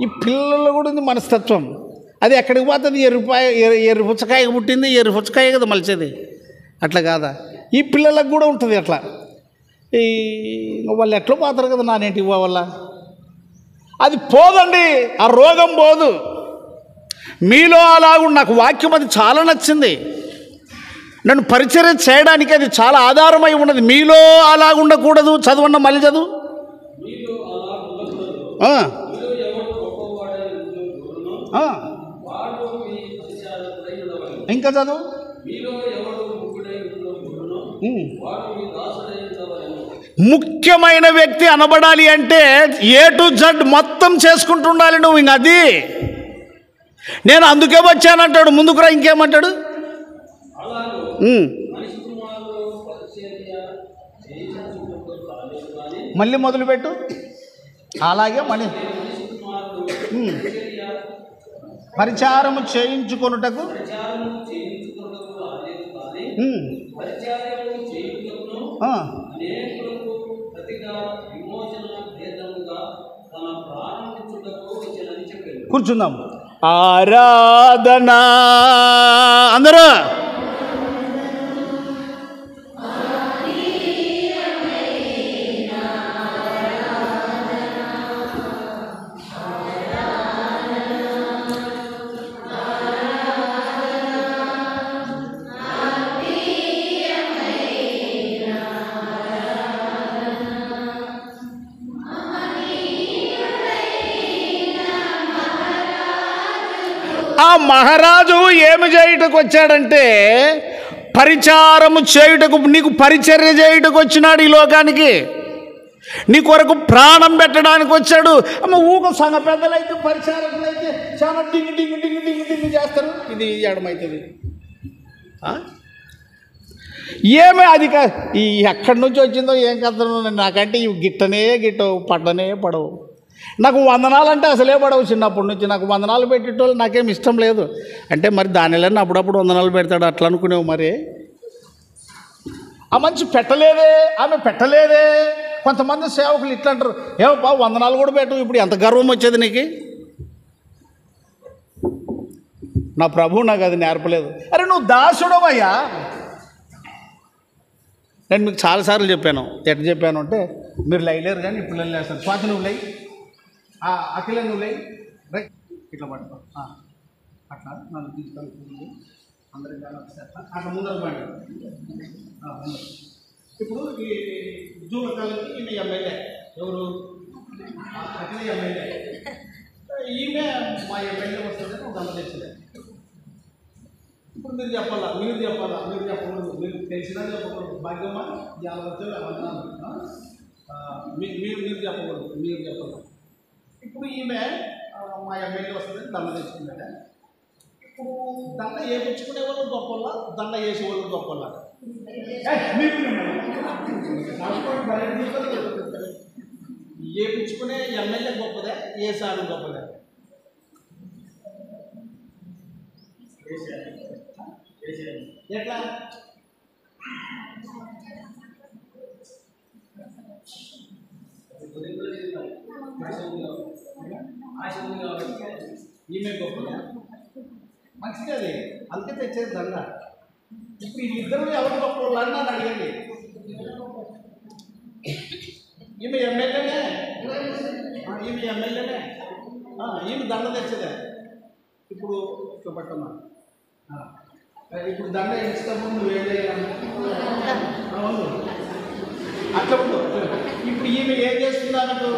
ఈ పిల్లలు కూడా ఉంది మనస్తత్వం. అది ఎక్కడికి పోతుంది, ఎర్రి పుచ్చకాయ పుట్టింది, ఎర్రి పుచ్చకాయ కదా మలిచేది, అట్లా కాదా ఈ పిల్లలకు కూడా ఉంటుంది అట్లా. ఈ వాళ్ళు ఎట్లా పోతారు కదా నానేంటికి వల్ల, అది పోదండి, ఆ రోగం పోదు. మీలో అలాగ నాకు వాక్యం అది చాలా నచ్చింది, నన్ను పరిచర్య చేయడానికి అది చాలా ఆధారమై ఉన్నది. మీలో అలాగ ఉండకూడదు. చదవన్న మళ్ళీ చదువు. ఇంకా చదువు. ముఖ్యమైన వ్యక్తి అనబడాలి అంటే ఏ టు జడ్ మొత్తం చేసుకుంటుండాలి నువ్వు. ఇంక అది నేను అందుకే వచ్చానంటాడు. ముందుకురా ఇంకేమంటాడు, మళ్ళీ మొదలుపెట్టు. అలాగే మళ్ళీ పరిచారము చేయించుకొనుటకు కూర్చుందాం. ఆరాధన అందరూ ఆ మహారాజు ఏమి చేయుటకు వచ్చాడంటే పరిచారము చేయుటకు, నీకు పరిచర్య చేయుటకు వచ్చినాడు ఈ లోకానికి. నీ కొరకు ప్రాణం పెట్టడానికి వచ్చాడు. అమ్మ ఊక సంఘ పెద్దలైతే పరిచారకులైతే చాలా డింగి డింగి డింగి డింగి డింగి చేస్తారు. ఇది ఎడమవుతుంది. ఏమే అది ఈ ఎక్కడి నుంచి వచ్చిందో ఏం కథను, నాకంటే ఇవి గిట్టవు, పడనే పడవు. నాకు వందనాలు అంటే అసలే పడవు. చిన్నప్పటి నుంచి నాకు వందనాలు పెట్టేటోళ్ళు నాకేం ఇష్టం లేదు. అంటే మరి దానిలోనే అప్పుడప్పుడు వందనాలు పెడతాడు అట్లా అనుకునేవు. మరి ఆ మంచి పెట్టలేదే, ఆమె పెట్టలేదే. కొంతమంది సేవకులు ఇట్లా అంటారు, ఏమో బాబు వందనాలు కూడా పెట్టవు. ఇప్పుడు ఎంత గర్వం వచ్చేది నీకు? నా ప్రభువు నాకు అది నేర్పలేదు. అరే నువ్వు దాసుడవయ్యా. నేను మీకు చాలాసార్లు చెప్పాను. ఎట్లా చెప్పాను అంటే, మీరు లైలేరు కానీ ఇప్పుడు లేస్తారు. స్వాతి నువ్వు లై, అఖిల నువ్వు లై, రైట్ ఇట్లా పట్టుకో, అట్లా నన్ను తీసుకెళ్తుంది అందరికీ అట్లా ముందర పడి. ఇప్పుడు ఈ జూలకాలకి ఈమె ఎమ్మెల్యే, ఎవరు అఖిల ఎమ్మెల్యే. ఈమె మా ఎమ్మెల్యే వస్తుందని ఒక గంట తెచ్చింది. ఇప్పుడు మీరు చెప్పాలా, మీరు చెప్పకూడదు, మీరు తెలిసినా చెప్పకూడదు. భాగ్యమా జాగ్రత్త మీరు చెప్పకూడదు, మీరు చెప్పకూడదు. ఇప్పుడు ఈమె మా ఎమ్మెల్యే వస్తుందని దండ తెచ్చుకున్నాడు. ఇప్పుడు దండ వేయించుకునే వాళ్ళు గొప్ప, దండ వేసే వాళ్ళు గొప్ప. వేయించుకునే ఎమ్మెల్యే గొప్పదే, వేసాడు గొప్పదే. ఎట్లా ఈమె గొప్పదా? మంచిది, అది అందుకే తెచ్చేది దండ. ఇప్పుడు వీళ్ళిద్దరు ఎవరు గొప్ప వాళ్ళు అని నన్ను అడిగండి. ఈమె ఎమ్మెల్యేనే, ఈమె దండ తెచ్చేదే. ఇప్పుడు చూపట్టమ్మా, ఇప్పుడు దండ ఇస్తాము, నువ్వేం చేయాలి అట్లా ఉండు. ఇప్పుడు ఈమె ఏం చేస్తుందా అన్నట్టు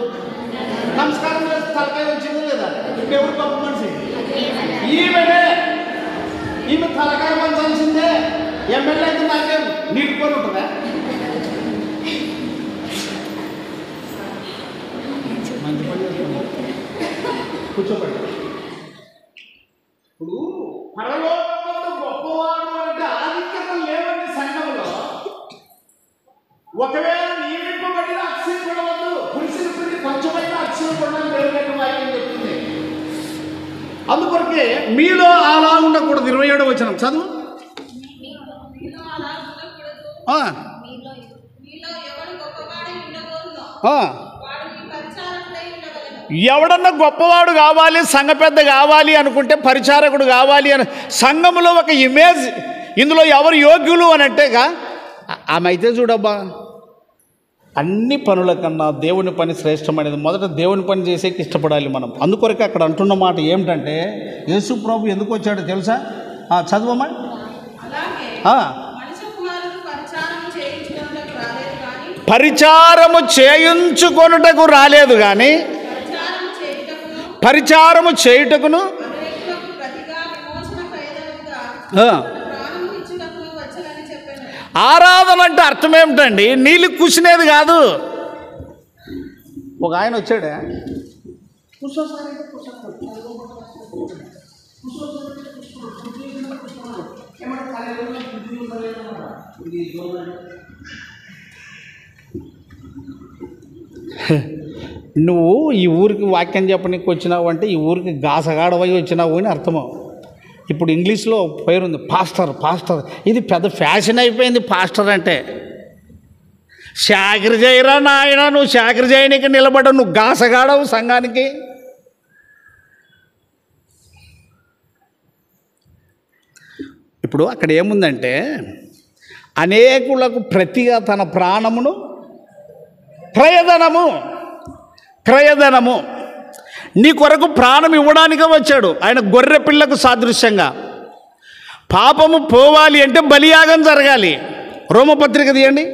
నమస్కారం చేస్తే తలకాయ వచ్చిందో లేదా? ఇప్పుడు ఎవరు గొప్ప మనిషి? ఈమెనే. ఈమె తలకాయ పంచాల్సిందే. ఎమ్మెల్యే అయితే నాకేం నీటికొని ఉంటుందా? మంచి పని చేస్తుంది. కూర్చోబడి. ఇప్పుడు పరలోకంలో గొప్పవాడు అంటే ఆధిక్యతలు లేవండి సంఘంలో. ఒకవేళ నియమింపబడిన అక్షరపడవద్దు, పురుషుని కొంచెమైనా అక్షరపడడం దేవుని వాక్యం చెప్తుంది. అందుకొరకే మీలో అలా ఉండకూడదు. 27వ వచనం చదువు. ఎవడన్నా గొప్పవాడు కావాలి, సంఘ పెద్ద కావాలి అనుకుంటే పరిచారకుడు కావాలి అని సంఘంలో ఒక ఇమేజ్. ఇందులో ఎవరు యోగ్యులు అని అంటేగా ఆమె అయితే చూడబ్బా, అన్ని పనుల కన్నా దేవుని పని శ్రేష్టమైనది. మొదట దేవుని పని చేసేకి ఇష్టపడాలి మనం. అందుకొరకే అక్కడ అంటున్న మాట ఏమిటంటే, యేసు ప్రభు ఎందుకు వచ్చాడో తెలుసా? చదువమ్మా. పరిచారము చేయించుకొనుటకు రాలేదు కానీ పరిచారము చేయుటకును ఆరాధన అంటే అర్థం ఏమిటండి? నీళ్ళు కూర్చునేది కాదు. ఒక ఆయన వచ్చాడే, నువ్వు ఈ ఊరికి వాక్యం చెప్పడానికి వచ్చినావు అంటే ఈ ఊరికి గాసగాడవై వచ్చినావు అని అర్థము. ఇప్పుడు ఇంగ్లీష్లో పేరుంది పాస్టర్. ఇది పెద్ద ఫ్యాషన్ అయిపోయింది పాస్టర్ అంటే. శాఖరి చేయరా నాయన, నువ్వు శాఖరి చేయడానికి నిలబడ్డావు, నువ్వు గాసగాడవు సంఘానికి. ఇప్పుడు అక్కడ ఏముందంటే, అనేకులకు ప్రతిగా తన ప్రాణమును క్రయధనము నీ కొరకు ప్రాణం ఇవ్వడానికే వచ్చాడు. ఆయన గొర్రె పిల్లకు సాదృశ్యంగా. పాపము పోవాలి అంటే బలియాగం జరగాలి. రోమపత్రిక తీయండి,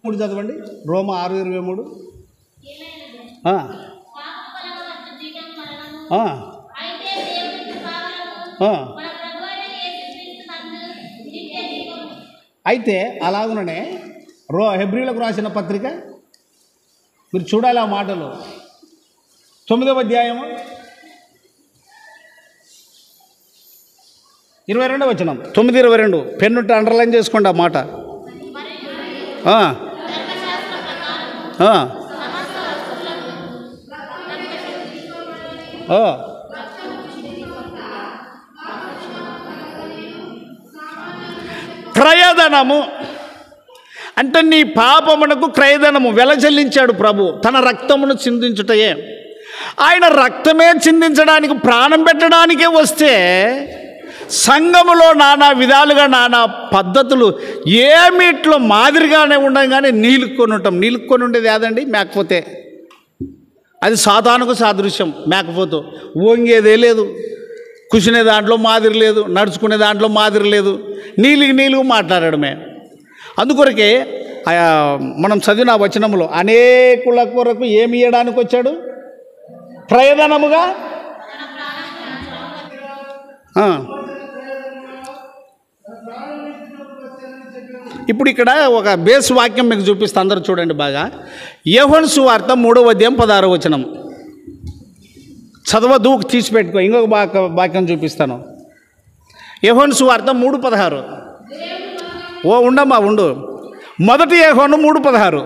3 చదవండి. రోమ 6:23. అయితే అలాగుననే హెబ్రీలకు రాసిన పత్రిక మీరు చూడాలి ఆ మాటలు 9వ అధ్యాయము 22వ వచనం 9:22 పెన్నుంటే అండర్లైన్ చేసుకోండి ఆ మాట. క్రయధనము అంటే నీ పాపమునకు క్రయధనము వెల చెల్లించాడు ప్రభు తన రక్తమును చిందించుటయే. ఆయన రక్తమే చిందించడానికి ప్రాణం పెట్టడానికే వస్తే సంఘములో నానా విధాలుగా నానా పద్ధతులు ఏమిట్లో మాదిరిగానే ఉండడం, కానీ నీలుక్కొని ఉండేది ఏదండి? మేకపోతే. అది సాతానుకు సాదృశ్యం. మేకపోతూ వంగేదే లేదు, కూర్చునే దాంట్లో మాదిరి లేదు, నడుచుకునే దాంట్లో మాదిరి లేదు, నీలుగు మాట్లాడడమే. అందుకొరకే మనం చదివిన వచనంలో అనేకుల కొరకు ఏమి ఇవ్వడానికి వచ్చాడు? క్రయధనముగా. ఇప్పుడు ఇక్కడ ఒక బేస్ వాక్యం మీకు చూపిస్తా, అందరూ చూడండి బాగా. యోహాను సువార్త 3వ అధ్యాయం 16వ వచనం చదవదు, తీసి పెట్టుకో. ఇంకొక వాక్యం చూపిస్తాను. యోహాను సువార్త 3:16. ఉండమ్మా ఉండు. మొదటి యోహాను 3:16.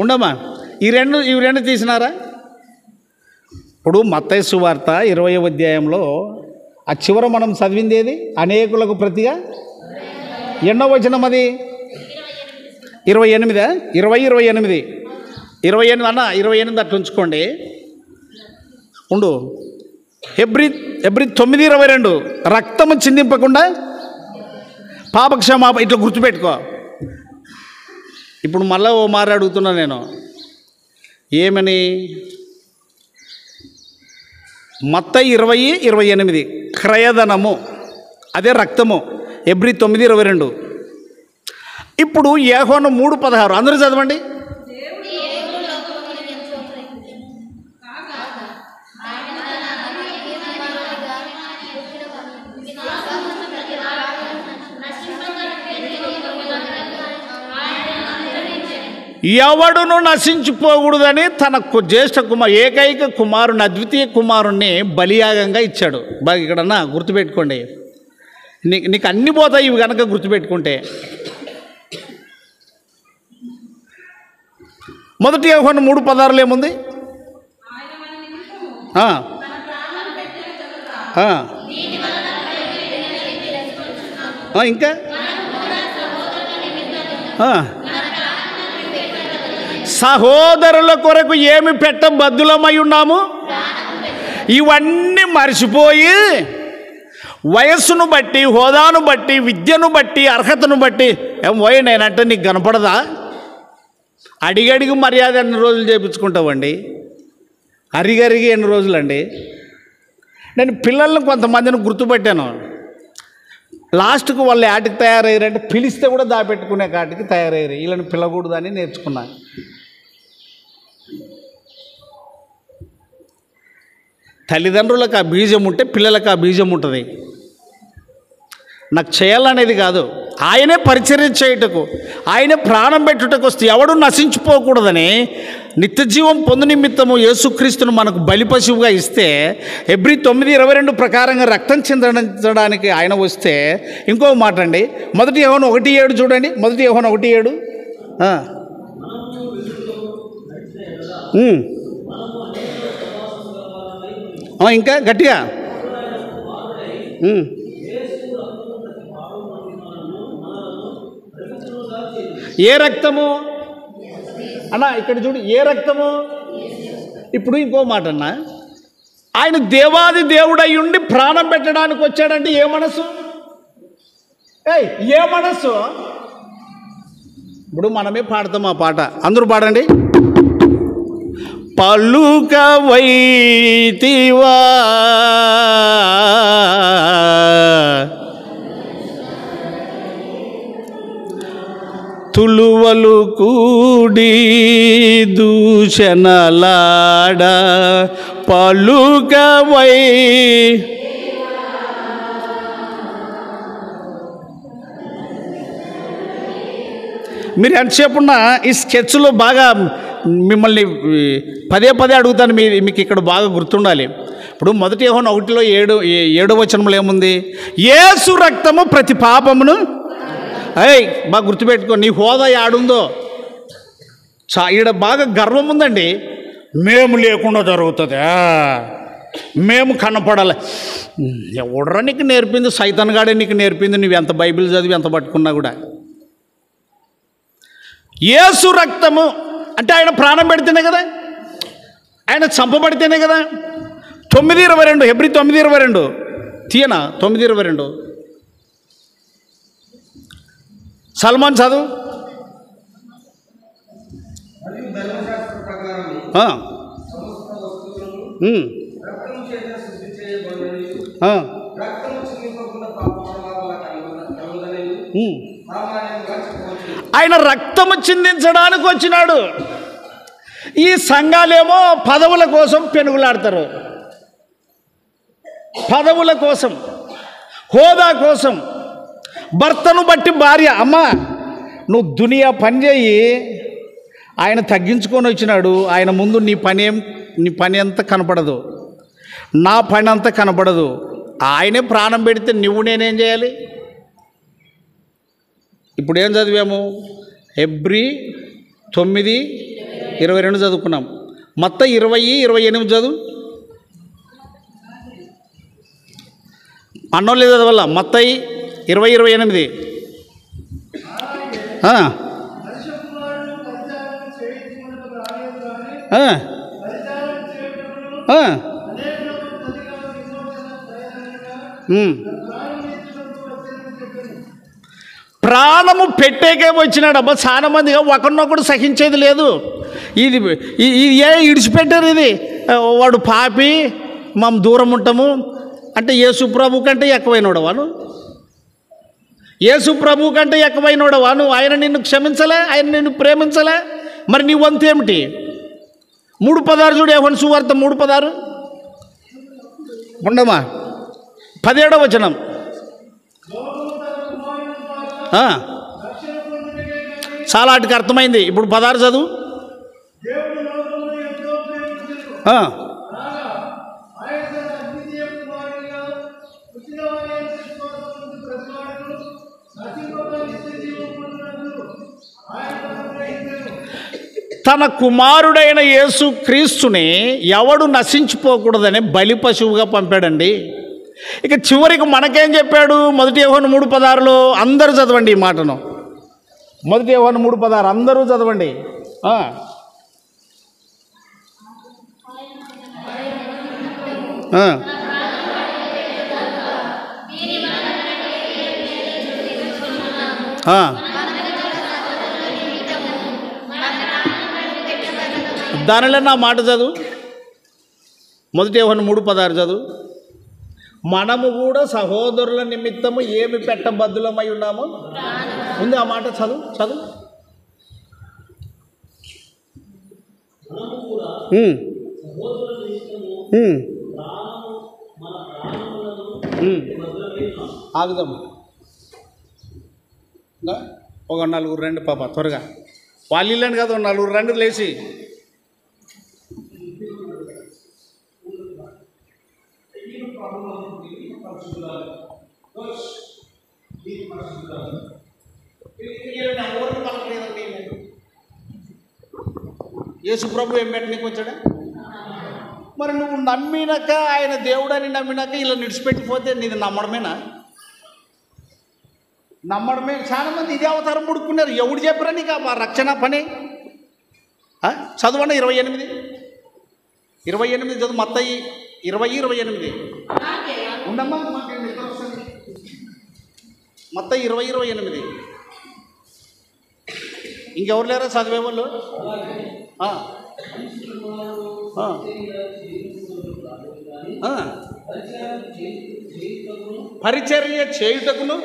ఉండమ్మా. ఈ రెండు తీసినారా? ఇప్పుడు మత్తయి సువార్త 20వ అధ్యాయంలో ఆ చివర మనం చదివింది ఏది? అనేకులకు ప్రతిగా. ఎన్నో వచనం అది? 28. 28 అన్న 28 అట్లా ఉంచుకోండి. ఉండు. హెబ్రీ 9:22 రక్తము చిందింపకుండా పాపక్షమాపణ. ఇట్లా గుర్తుపెట్టుకో. ఇప్పుడు మళ్ళీ ఓ మారి అడుగుతున్నా నేను, ఏమని? మత్తయి 20:28 క్రయధనము, అదే రక్తము. హెబ్రీ 9:22. ఇప్పుడు యోహాను 3:16 అందరూ చదవండి. ఎవడును నశించిపోకూడదని తన జ్యేష్ఠ ఏకైక కుమారుని, అద్వితీయ కుమారుణ్ణి బలియాగంగా ఇచ్చాడు. బాగా ఇక్కడన్నా గుర్తుపెట్టుకోండి. నీకు అన్ని పోతాయి ఇవి కనుక గుర్తుపెట్టుకుంటే. మొదటి యోహాను 3:16 ఏముంది? ఇంకా సహోదరుల కొరకు ఏమి పెట్టబద్దులమై ఉన్నాము? ఇవన్నీ మర్చిపోయి వయస్సును బట్టి, హోదాను బట్టి, విద్యను బట్టి, అర్హతను బట్టి నేనంటే నీకు కనపడదా? అడిగడిగి మర్యాద ఎన్ని రోజులు చేయించుకుంటావండి? అరిగరిగి ఎన్ని రోజులండి? నేను పిల్లల్ని కొంతమందిని గుర్తుపెట్టాను. లాస్ట్కు వాళ్ళు ఆటికి తయారయ్యారంటే పిలిస్తే కూడా దాపెట్టుకునే కాటికి తయారయ్యారు. వీళ్ళని పిలకూడదని నేర్చుకున్నాను. తల్లిదండ్రులకు ఆ బీజం ఉంటే పిల్లలకు ఆ బీజం ఉంటుంది. నాకు చేయాలనేది కాదు, ఆయనే పరిచర్య చేయుటకు, ఆయనే ప్రాణం పెట్టుటకు వస్తే ఎవడు నశించిపోకూడదని నిత్య జీవం పొందు నిమిత్తము యేసుక్రీస్తును మనకు బలిపశువుగా ఇస్తే, హెబ్రీ 9:22 ప్రకారంగా రక్తం చిందించడానికి ఆయన వస్తే, ఇంకో మాట అండి, మొదటి యోహాను 1:7 చూడండి. మొదటి యోహాను 1:7. ఇంకా గట్టిగా. ఏ రక్తము అన్నా? ఇక్కడ చూడు, ఏ రక్తము? ఇప్పుడు ఇంకో మాట అన్నా, ఆయన దేవాది దేవుడై ఉండి ప్రాణం పెట్టడానికి వచ్చాడంటే ఏ మనసు? ఏ మనసు? ఇప్పుడు మనమే పాడతాం ఆ పాట, అందరూ పాడండి. పలుకవైతివా తులువలు కూడి దూషణలాడ పలుకవై. మీరు ఎంతసేపు ఉన్నా ఈ స్కెచ్లో బాగా మిమ్మల్ని పదే పదే అడుగుతాను, మీకు ఇక్కడ బాగా గుర్తుండాలి. ఇప్పుడు మొదటి యోహాను 1:7 వచనంలో ఏముంది? యేసు రక్తము ప్రతి పాపమును. బాగా గుర్తుపెట్టుకో, నీ హోదా ఆడుందో ఈడ బాగా గర్వం ఉందండి. మేము లేకుండా జరుగుతుంది, మేము కనపడాలి. ఎవడరా నీకు నేర్పింది? సైతాన్ గాడే నీకు నేర్పింది. నువ్వు ఎంత బైబిల్ చదివి ఎంత పట్టుకున్నా కూడా. యేసు రక్తము అంటే ఆయన ప్రాణం పెడితేనే కదా, ఆయన చంపబడితేనే కదా. 9:22 హెబ్రీ 9:22 తీయనా? 9:22 సల్మాన్ చదువు. ఆయన రక్తము చిందించడానికి వచ్చినాడు. ఈ సంఘాలేమో పదవుల కోసం పెనుగులాడతారు, పదవుల కోసం, హోదా కోసం. భర్తను బట్టి భార్య, అమ్మ నువ్వు దునియా పని చేయి, ఆయన తగ్గించుకొని వచ్చినాడు. ఆయన ముందు నీ పని అంతా కనపడదు, నా పని అంతా కనపడదు. ఆయనే ప్రాణం పెడితే నువ్వు నేనేం చేయాలి? ఇప్పుడు ఏం చదివాము? హెబ్రీ 9:22 చదువుకున్నాం. మత్తయి 20:28 చదువు. అన్నోళ్ళు చదవాల. మత్తయి 20:28. ప్రాణము పెట్టేకే వచ్చినాడు. అబ్బా చాలా మందిగా ఒకరినొకడు సహించేది లేదు. ఇది ఇడిచిపెట్టారు. ఇది వాడు పాపి, మేము దూరం ఉంటాము అంటే యేసు ప్రభు కంటే ఎక్కువైనోడు వాను, యేసు ప్రభు కంటే ఎక్కువైనోడు వాను. ఆయన నిన్ను క్షమించలే, ఆయన నిన్ను ప్రేమించలే, మరి నీ వంతు ఏమిటి? 3:16 చూడు. యోహాను సువార్త 3:16 ఉండమా? 17వ వచనం. చాలా వాటికి అర్థమైంది. ఇప్పుడు 16 చదువు. తన కుమారుడైన యేసు క్రీస్తుని ఎవడు నశించిపోకూడదని బలి పశువుగా పంపాడండి. ఇక చివరికి మనకేం చెప్పాడు? మొదటి యోహాను 3:16 అందరూ చదవండి ఈ మాటను. మొదటి యోహాను 3:16 అందరూ చదవండి. దానిలో నా మాట చదువు. మొదటి యోహాను 3:16 చదువు. మనము కూడా సహోదరుల నిమిత్తము ఏమి పెట్టబద్దులమై ఉన్నామో ఉంది. ఆ మాట చదువు చదువు. ఆగుదాం. ఒక 4 రండి పాప, త్వరగా. వాళ్ళు ఇల్లండి కదా, 4 రండి లేచి. యేసు ప్రభు ఏం పెట్ట నీకు వచ్చాడా? మరి నువ్వు నమ్మినాక, ఆయన దేవుడని నమ్మినాక ఇలా నిడిచిపెట్టిపోతే నీది నమ్మడమేనా? నమ్మడమే. చాలా మంది ఇదే అవతారం పుడుకున్నారు. ఎవడు చెప్పరా నీకు ఆ రక్షణ పని? చదవండి 28 చదువు. మత్తయి 20:28 ఉండమ్మా. మత్తయి 20:28. ఇంకెవరు లేరా చదివే వాళ్ళు? పరిచర్య చేయుటకును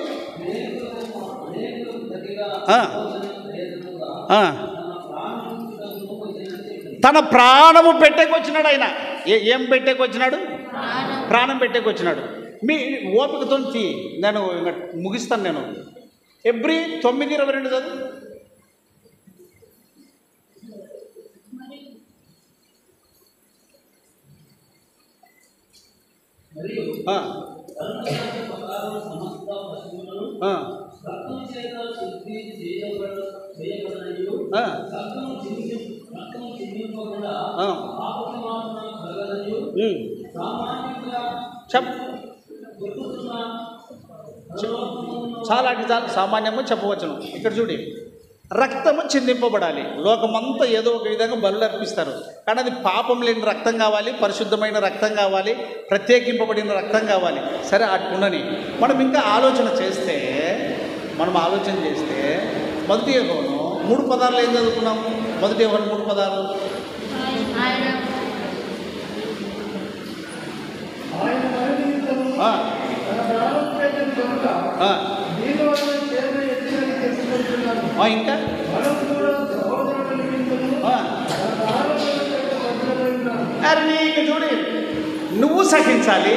తన ప్రాణము పెట్టేకొచ్చినాడు ఆయన. ఏం పెట్టేకొచ్చినాడు? ప్రాణం పెట్టేకొచ్చినాడు. మీ ఓపికతో నేను ముగిస్తాను. నేను ఎబ్రి 9:22 చదువు. చాలా సామాన్యము చెప్పవచ్చును. ఇక్కడ చూడి, రక్తము చిందింపబడాలి. లోకమంతా ఏదో ఒక విధంగా బలులు అర్పిస్తారు, కానీ అది పాపం లేని రక్తం కావాలి, పరిశుద్ధమైన రక్తం కావాలి, ప్రత్యేకింపబడిన రక్తం కావాలి. సరే అట్లుండని మనం ఇంకా ఆలోచన చేస్తే మొదటి యోహాను 3 పదాలు ఏం చదువుకున్నాము? మొదటి యోహాను 3 పదాలు. ఇంకా నీకు చూడి, నువ్వు సహించాలి,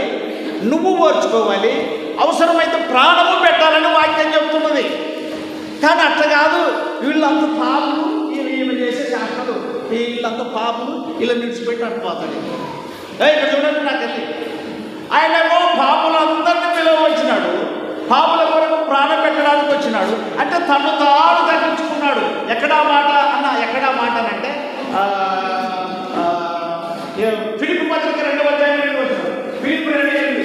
నువ్వు ఓర్చుకోవాలి, అవసరమైతే ప్రాణము పెట్టాలని వాక్యం చెప్తున్నది. కానీ అట్లా కాదు, వీళ్ళంత పాపులు, ఈమె చేసే శాస్త్రాలు, వీళ్ళంత పాపులు, ఇలా నిడిచిపెట్టి అట్టుపోతాడు. ఇక్కడ చూడండి, నాకెళ్ళి ఆయనేమో పాపులందరినీ పిలువ వచ్చినాడు, పాపుల కొరకు ప్రాణం పెట్టడానికి వచ్చినాడు. అంటే తను తాను తగ్గించుకున్నాడు. ఎక్కడా మాట అంటే ఫిలిప్పీ పత్రిక 2వ అధ్యాయం వచ్చినాడు. ఫిలిప్పీ 2:8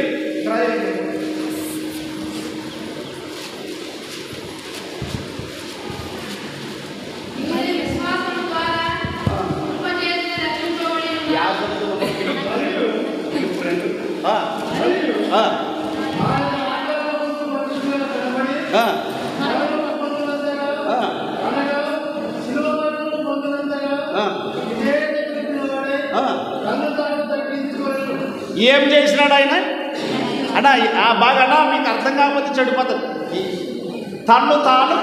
ఏం చేసినాడు ఆయన అన్నా? బాగా మీకు అర్థం కాకపోతే చెడిపోతుంది. తన్ను తాను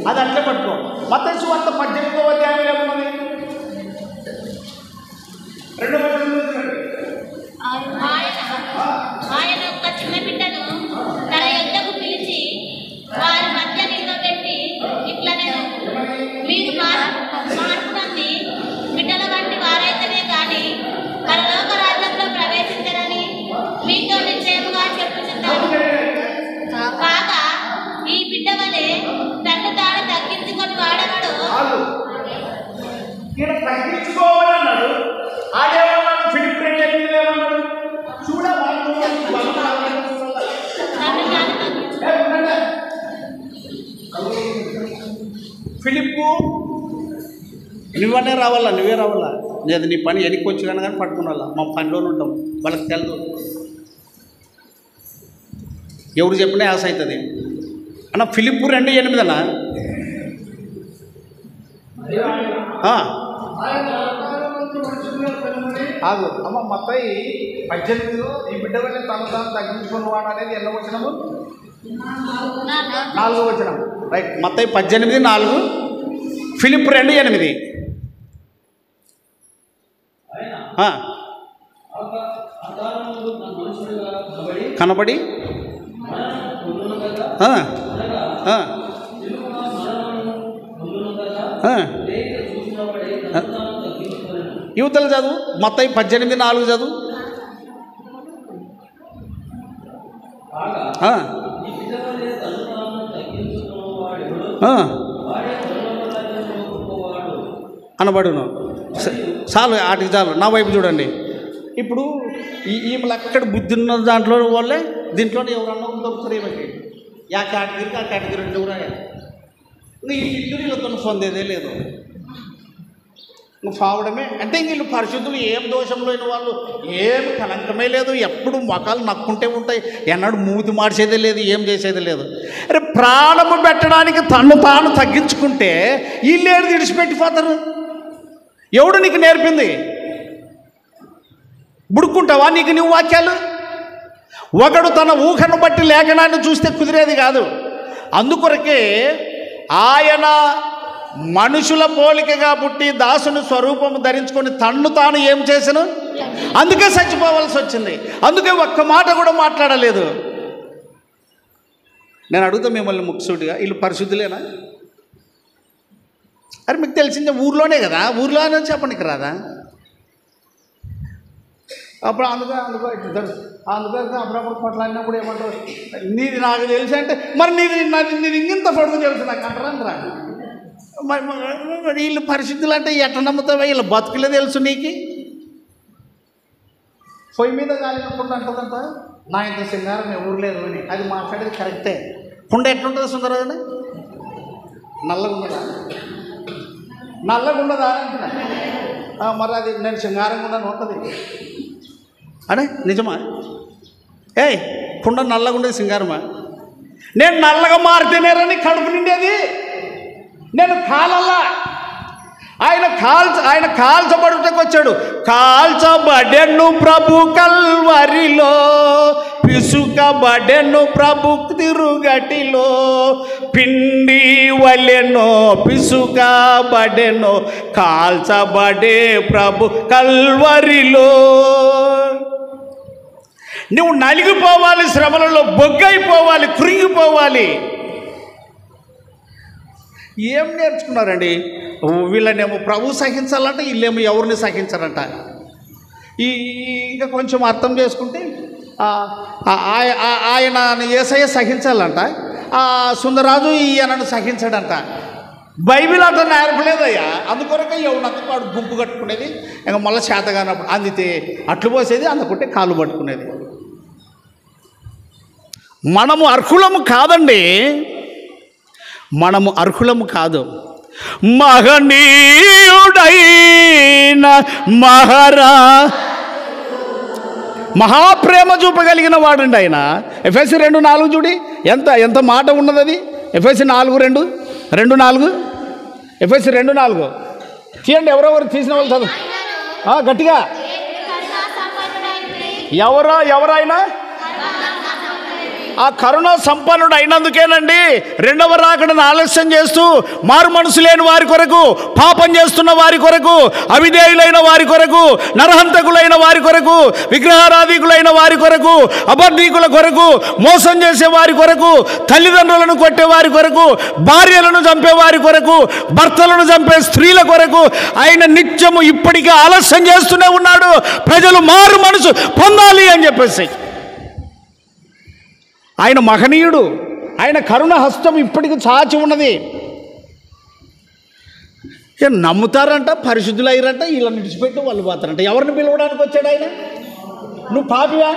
అది అట్లే పట్టుకో. మత్తయి సువార్త 18వ అధ్యాయం ఏమున్నది? 2వ ఆయన ఒక చిన్న బిడ్డను తన యొద్దకు పిలిచి వారి మధ్య నిలబెట్టి ఇట్లా, మీరు మార్పు నంది బిడ్డల వంటి వారైతేనే కానీ పరలోక రాజ్యంలో ప్రవేశించరని మీతో నిశ్చయముగా చెప్పుచున్నాను. కాగా ఈ బిడ్డ వలె తను తాను తగ్గించుకొని వాడవాడు. తగ్గించుకోవాలన్నాడు. ఆడేవాడు ఫిలిప్పీ 2:8 ఫిలిప్పు, నువ్వే రావాలా లేదు, నీ పని ఎనికి వచ్చినా కానీ పట్టుకున్నా మా పనిలోనే ఉంటాం. వాళ్ళకి తెలదు, ఎవరు చెప్పినా ఆశ అవుతుంది అన్న. ఫిలిప్పు 2:8 అన్న. ఆగు అమ్మ. మత్తయి 18లో ఈ బిడ్డ వల్ల తను తాను తగ్గించుకున్న వాడు అనేది ఎన్నో వచనము? 4వ వచనం. రైట్. మత్తయి 18:4, ఫిలిప్పు 2:8. కనబడి యువతలు చదువు. మత్తయి 18:4 చదువు. అనబడును. చాలు, వాటికి చాలు. నా వైపు చూడండి. ఇప్పుడు ఈమె అక్కడ బుద్ధి ఉన్న దాంట్లో వాళ్ళే దీంట్లోనే ఎవరన్నా దొరుకుతారు. ఏమిటి ఆ కేటగిరీకి ఆ కేటగిరీ ఎవరా? ఈ ఇద్దరితో పొందేదే లేదు. నువ్వు ఫావడమే అంటే వీళ్ళు పరిశుద్ధులు, ఏం దోషంలో అయిన వాళ్ళు, ఏమి కలంకమే లేదు, ఎప్పుడు మొఖాలు నక్కుంటే ఉంటాయి, ఎన్నడూ మూతి మార్చేదే లేదు, ఏం చేసేది లేదు. అరే ప్రాణము పెట్టడానికి తను తాను తగ్గించుకుంటే వీళ్ళు ఏడు విడిచిపెట్టిపోతారు. ఎవడు నీకు నేర్పింది? బుడుక్కుంటావా నీకు నువ్వు వాక్యాలు? ఒకడు తన ఊహను బట్టి లేఖనాన్ని చూస్తే కుదిరేది కాదు. అందుకొరకే ఆయన మనుషుల పోలికగా పుట్టి దాసుని స్వరూపము ధరించుకొని తన్ను తాను ఏం చేసను, అందుకే చచ్చిపోవాల్సి వచ్చింది. అందుకే ఒక్క మాట కూడా మాట్లాడలేదు. నేను అడుగుతా మిమ్మల్ని ముక్సూటిగా, వీళ్ళు పరిశుద్ధులేనా? అరే మీకు తెలిసిందే, ఊర్లోనే కదా, ఊర్లోనే చెప్పనికి రాదా? అప్పుడు అందుకే అప్పుడప్పుడు కొట్లాడినప్పుడు ఏమంటారు, నీది నాకు తెలిసి అంటే, మరి నీది ఇంత పొడుగు తెలుసు నాకు అంటారని రా. వీళ్ళు పరిస్థితులు అంటే ఎట్ట నమ్ముతావా? వీళ్ళ బతుకులే తెలుసు నీకు. పొయ్యి మీద కాలినప్పుడు అంటుందంట, నా ఇంత సింగారం ఎవరు లేదు అని. అది మాట్లాడేది కరెక్టే. కుండ ఎట్లుంటుంది సుందరదని? నల్లగా ఉండదా? నల్లగా ఉండదా అంటున్నా. మరి అది నేను సింగారంగా ఉండని ఉంటుంది అనే నిజమా? కుండ నల్లగా ఉండేది సింగారమా? నేను నల్లగా మారితేనేరని కడుపు నిండేది. నేను కాలల్లా. ఆయన కాల్చబడుటకు వచ్చాడు. కాల్చబడెను ప్రభు కల్వరిలో, పిసుకబడెను ప్రభు తిరుగటిలో, పిండి వలెనో పిసుకబడెనో, కాల్చబడే ప్రభు కల్వరిలో. నువ్వు నలిగిపోవాలి, శ్రమలలో బొగ్గైపోవాలి, కృంగిపోవాలి. ఏం నేర్చుకున్నారండి? వీళ్ళనేమో ప్రభు సహించాలంట, వీళ్ళేమో ఎవరిని సహించారంట. ఇంకా కొంచెం అర్థం చేసుకుంటే ఆయన యేసయ్య సహించాలంట, సుందరరాజు ఈయనను సహించాడంట. బైబిల్ అట్లా నేర్పలేదయ్యా. అందుకొరకే ఎవడందుకు వాడు గుంపు కట్టుకునేది, ఇంకా మళ్ళీ చేతగానప్పుడు అందితే అట్లు పోసేది, అందుకుంటే కాళ్ళు పట్టుకునేది. మనము అర్హులము కాదండి, మనము అర్హులము కాదు. మహనీయుడైన మహాప్రేమ చూపగలిగిన వాడండి ఆయన. ఎఫెసీ 2:4 చూడి, ఎంత మాట ఉన్నది అది. ఎఫెసీ 4:2 ఎఫెసీ 2:4 తీయండి. ఎవరెవరు తీసిన వాళ్ళు చదువు గట్టిగా. ఎవరైనా ఆ కరుణ సంపన్నుడు అయినందుకేనండి రెండవ రాకడను ఆలస్యం చేస్తూ మారు మనసు లేని వారి కొరకు, పాపం చేస్తున్న వారి కొరకు, అవిధేయులైన వారి కొరకు, నరహంతకులైన వారి కొరకు, విగ్రహారాధికులైన వారి కొరకు, అబద్ధీకుల కొరకు, మోసం చేసే వారి కొరకు, తల్లిదండ్రులను కొట్టే వారి కొరకు, భార్యలను చంపే వారి కొరకు, భర్తలను చంపే స్త్రీల కొరకు ఆయన నిత్యము ఇప్పటికీ ఆలస్యం చేస్తూనే ఉన్నాడు. ప్రజలు మారు మనసు పొందాలి అని చెప్పేసి. ఆయన మహనీయుడు. ఆయన కరుణ హస్తం ఇప్పటికి చాచి ఉన్నది. నమ్ముతారంట, పరిశుద్ధులు అయ్యారంట, వీళ్ళని విడిచిపెట్టి వాళ్ళు పోతారంట. ఎవరిని పిలవడానికి వచ్చాడు ఆయన? నువ్వు పాపివా?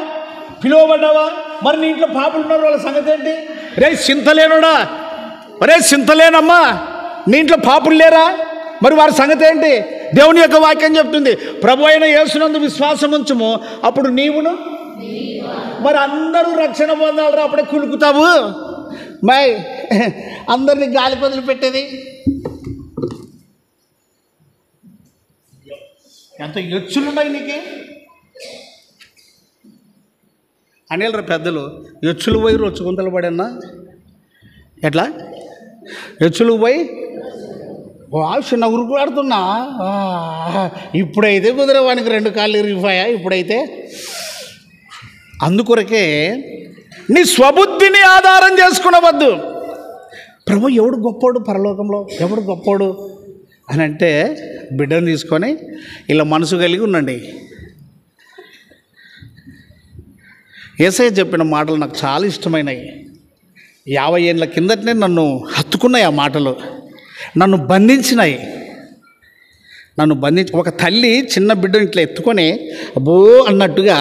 పిలువబడ్డావా? మరి నీ ఇంట్లో పాపులు ఉన్నారు, వాళ్ళ సంగతి ఏంటి? రే చింతలేనుడా, రే చింతలేనమ్మా, నీ ఇంట్లో పాపులు లేరా? మరి వారి సంగతి ఏంటి? దేవుని యొక్క వాక్యం చెప్తుంది, ప్రభు అయిన యేసునందు విశ్వాసం ఉంచుము, అప్పుడు నీవును. మరి అందరూ రక్షణ పొందాలరా, అప్పుడే కులుకుతావు. మై అందరినీ గాలి పదులు పెట్టేది ఎంత ఎచ్చులున్నాయి నీకు అనేలరా పెద్దలు. ఎచ్చులు పోయి రొచ్చుకుంతలు పడన్నా ఎట్లా? ఎచ్చులు పోయి చిన్న ఉరుకు ఆడుతున్నా. ఇప్పుడైతే కుదిరేవానికి 2 కాళ్ళు ఇరిగిపోయా. ఇప్పుడైతే అందుకొరకే నీ స్వబుద్ధిని ఆధారం చేసుకునవద్దు. ప్రభు ఎవడు గొప్పోడు పరలోకంలో, ఎవడు గొప్పోడు అని అంటే బిడ్డను తీసుకొని ఇలా మనసు కలిగి ఉండండి. యేసయ్య చెప్పిన మాటలు నాకు చాలా ఇష్టమైనవి. 50 ఏళ్ళ కిందటనే నన్ను హత్తుకున్నాయి ఆ మాటలు, నన్ను బంధించినాయి. ఒక తల్లి చిన్న బిడ్డను ఇట్లా ఎత్తుకొని అబ్బో అన్నట్టుగా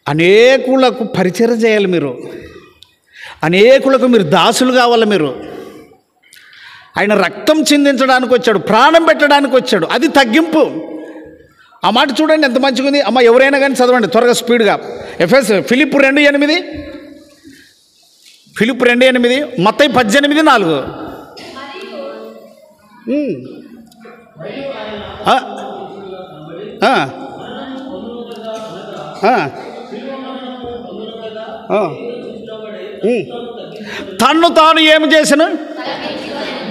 అనేకులకు పరిచయం చేయాలి మీరు, అనేకులకు మీరు దాసులు కావాలి. మీరు ఆయన రక్తం చిందించడానికి వచ్చాడు, ప్రాణం పెట్టడానికి వచ్చాడు. అది తగ్గింపు. ఆ మాట చూడండి ఎంత మంచిగా ఉంది. అమ్మ ఎవరైనా కానీ చదవండి త్వరగా స్పీడ్గా. ఫిలిప్పు 2:8, ఫిలిప్పు 2:8, మత్తయి 18:4. తన్ను తాను ఏమి చేసిన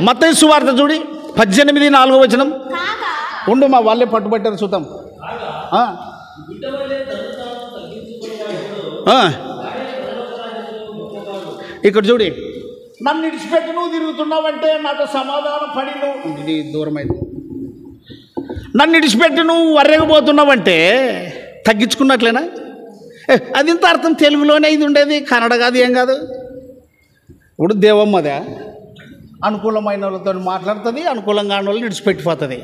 మత్తయి సువార్త చూడి 18:4 కాగా ఉండు, మా వాళ్ళే పట్టుబట్టారు చూద్దాం. ఆ. ఆ. ఇక్కడ చూడి, నన్ను ఇడిచిపెట్టి నువ్వు తిరుగుతున్నావంటే నాతో సమాధానం పడి నువ్వు ఇది దూరమైంది. నన్ను ఇడిచిపెట్టి నువ్వు వర్రెగబోతున్నావంటే తగ్గించుకున్నట్లేనా? అది ఇంత అర్థం తెలుగులోనే ఇది ఉండేది, కన్నడ కాదు, ఏం కాదు. ఇప్పుడు దేవమ్మదే అనుకూలమైన వాళ్ళతో మాట్లాడుతుంది, అనుకూలంగా ఉన్న వాళ్ళని విడిచిపెట్టిపోతుంది.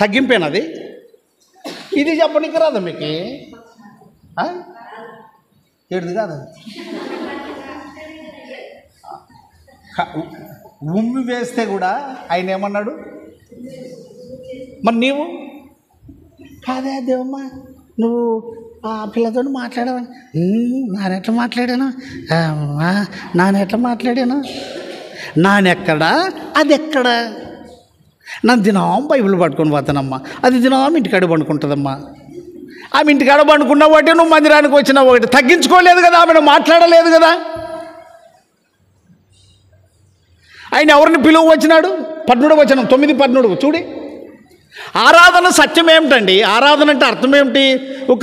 తగ్గింపేనది. ఇది చెప్పడానికి రాదా మీకు? ఏడుది కాదు. ఉమ్మి వేస్తే కూడా ఆయన ఏమన్నాడు? మరి నీవు కాదే దేవమ్మ, నువ్వు ఆ పిల్లతో మాట్లాడావు. నానెట్లా మాట్లాడాను? నానెట్లా మాట్లాడాను? నానెక్కడా అది ఎక్కడా? నన్ను దినం బైబిల్ పట్టుకొని పోతానమ్మా, అది దినం ఇంటికాడ పండుకుంటుందమ్మా. ఆమె ఇంటికాడ పండుకున్న ఒకటి, నువ్వు మందిరానికి వచ్చిన ఒకటి. తగ్గించుకోలేదు కదా, ఆమెను మాట్లాడలేదు కదా. ఆయన ఎవరిని పిలువ వచ్చినాడు? 13వ వచనం 9:13 చూడి. ఆరాధన సత్యం ఏమిటండి? ఆరాధన అంటే అర్థం ఏమిటి? ఒక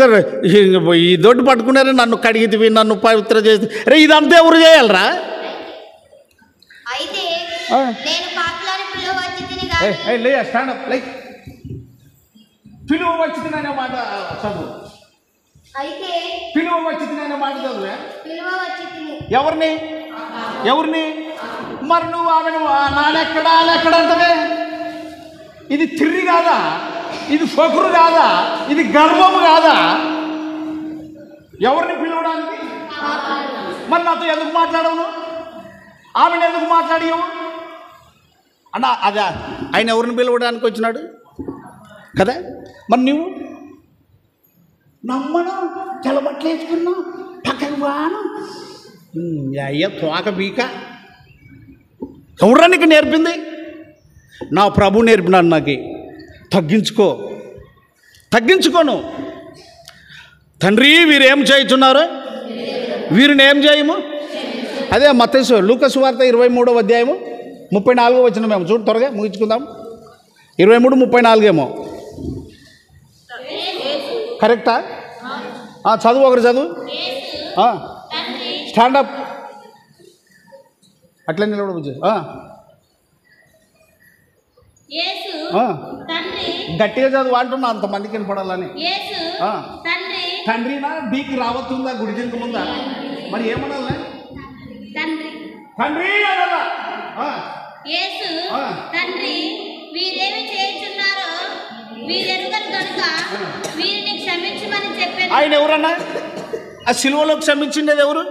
ఈ దొడ్డు పట్టుకున్నారే, నన్ను కడిగితివి, నన్ను పవిత్ర చేసి, రే ఇదంతా ఎవరు చేయాలరా? అయితే నేను పాపలను పిలువ వచ్చి తినిగా లే స్టాండప్ లైక్ పిలువ వచ్చి తిననే మాట చదువు. అయితే పిలువ వచ్చి తిననే మాట చదువే. పిలువ వచ్చి తిని ఎవరిని? ఎవరిని? మరి నువ్వు ఆమెను నానెక్కడా ఎక్కడ అంటవే? ఇది తిర్రి కాదా? ఇది ఫకురు కాదా? ఇది గర్వము కాదా? ఎవరిని పిలవడానికి? మరి నాతో ఎందుకు మాట్లాడవు? ఆమెను ఎందుకు మాట్లాడేవు అన్న? అదే ఆయన ఎవరిని పిలవడానికి వచ్చినాడు కదా. మరి నువ్వు నమ్మను, తెలబట్లు వేసుకున్నావు, పక్కకు బాను అయ్యా తోక బీక. ఎవరా నీకు నేర్పింది? నా ప్రభు నేర్పినాడు నాకు. తగ్గించుకోను. తండ్రి వీరేం చేయుచున్నారు, వీరిని ఏం చేయము. అదే మత్తయి లూకా సువార్త 23వ 34 మేము చూడు, త్వరగా ముగించుకుందాం. 23:34 కరెక్టా? చదువు, ఒకరు చదువు. స్టాండప్ అట్లా నిలబడవచ్చు. గట్టిగా చదువు అంటున్నా, అంతమందికి వినపడాలని. తండ్రినా బీకి రావతుందా గుడి దింకు ముందా? మరి ఏమన్నా తండ్రి అనదా? తండ్రి వీరేమి చేయుచున్నారో వీరెరుగరు కనుక వీరిని క్షమించమని చెప్పారు. ఆయన ఎవరన్నా? ఆ సిలువలో క్షమించిండేది ఎవరు?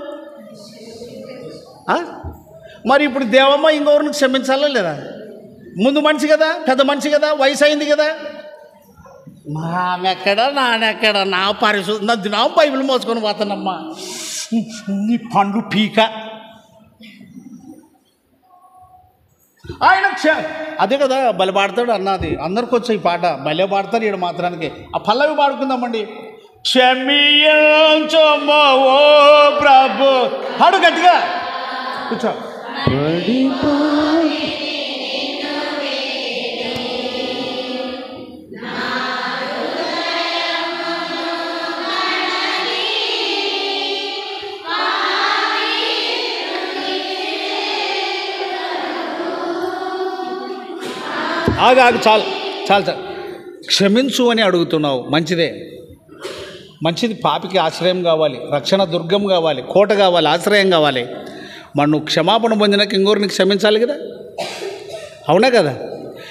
మరి ఇప్పుడు దేవమ్మ ఇంకొకరిని క్షమించాలా లేదా? ముందు మనిషి కదా, పెద్ద మనిషి కదా, వయసు అయింది కదా. నామెక్కడ నానెక్కడ నా పరిశుద్ధ నా దినం బైబిల్ మోసుకొని పోతానమ్మా. నీ పండు పీక. ఆయన అదే కదా బలి పాడతాడు అన్నది. అందరికి వచ్చే ఈ పాట భలే పాడతారు ఈడ మాత్రానికి. ఆ పల్లవి పాడుకుందామండి. క్షమించమ్మా ఓ ప్రభు. పాడు గట్టిగా, కూర్చో. ఆగు చాలు. క్షమించు అని అడుగుతున్నావు, మంచిది. పాపికి ఆశ్రయం కావాలి, రక్షణ దుర్గం కావాలి, కోట కావాలి, ఆశ్రయం కావాలి. మరి నువ్వు క్షమాపణ పొందినాక ఇంకోరిని క్షమించాలి కదా, అవునా కదా?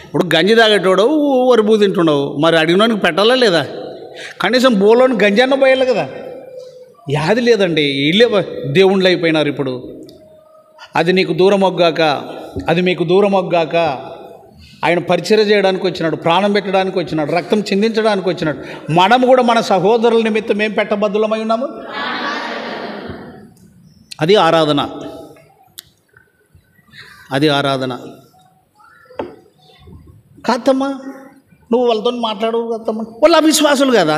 ఇప్పుడు గంజి తాగేటోడు వరుబూ తింటున్నావు, మరి అడిగినోనికి పెట్టాలా లేదా? కనీసం బోలోని గంజాన్న పోయాలి కదా. యాది లేదండి, వీళ్ళే దేవుళ్ళు అయిపోయినారు ఇప్పుడు. అది నీకు దూరం ఒగ్గాక, అది మీకు దూరం ఒగ్గాక ఆయన పరిచర్య చేయడానికి వచ్చినాడు, ప్రాణం పెట్టడానికి వచ్చినాడు, రక్తం చిందించడానికి వచ్చినాడు. మనం కూడా మన సహోదరుల నిమిత్తం ఏం పెట్టబద్దులమై ఉన్నాము. అది ఆరాధన. కాదమ్మా, నువ్వు వాళ్ళతో మాట్లాడవు కదమ్మా, వాళ్ళు అవిశ్వాసులు కదా.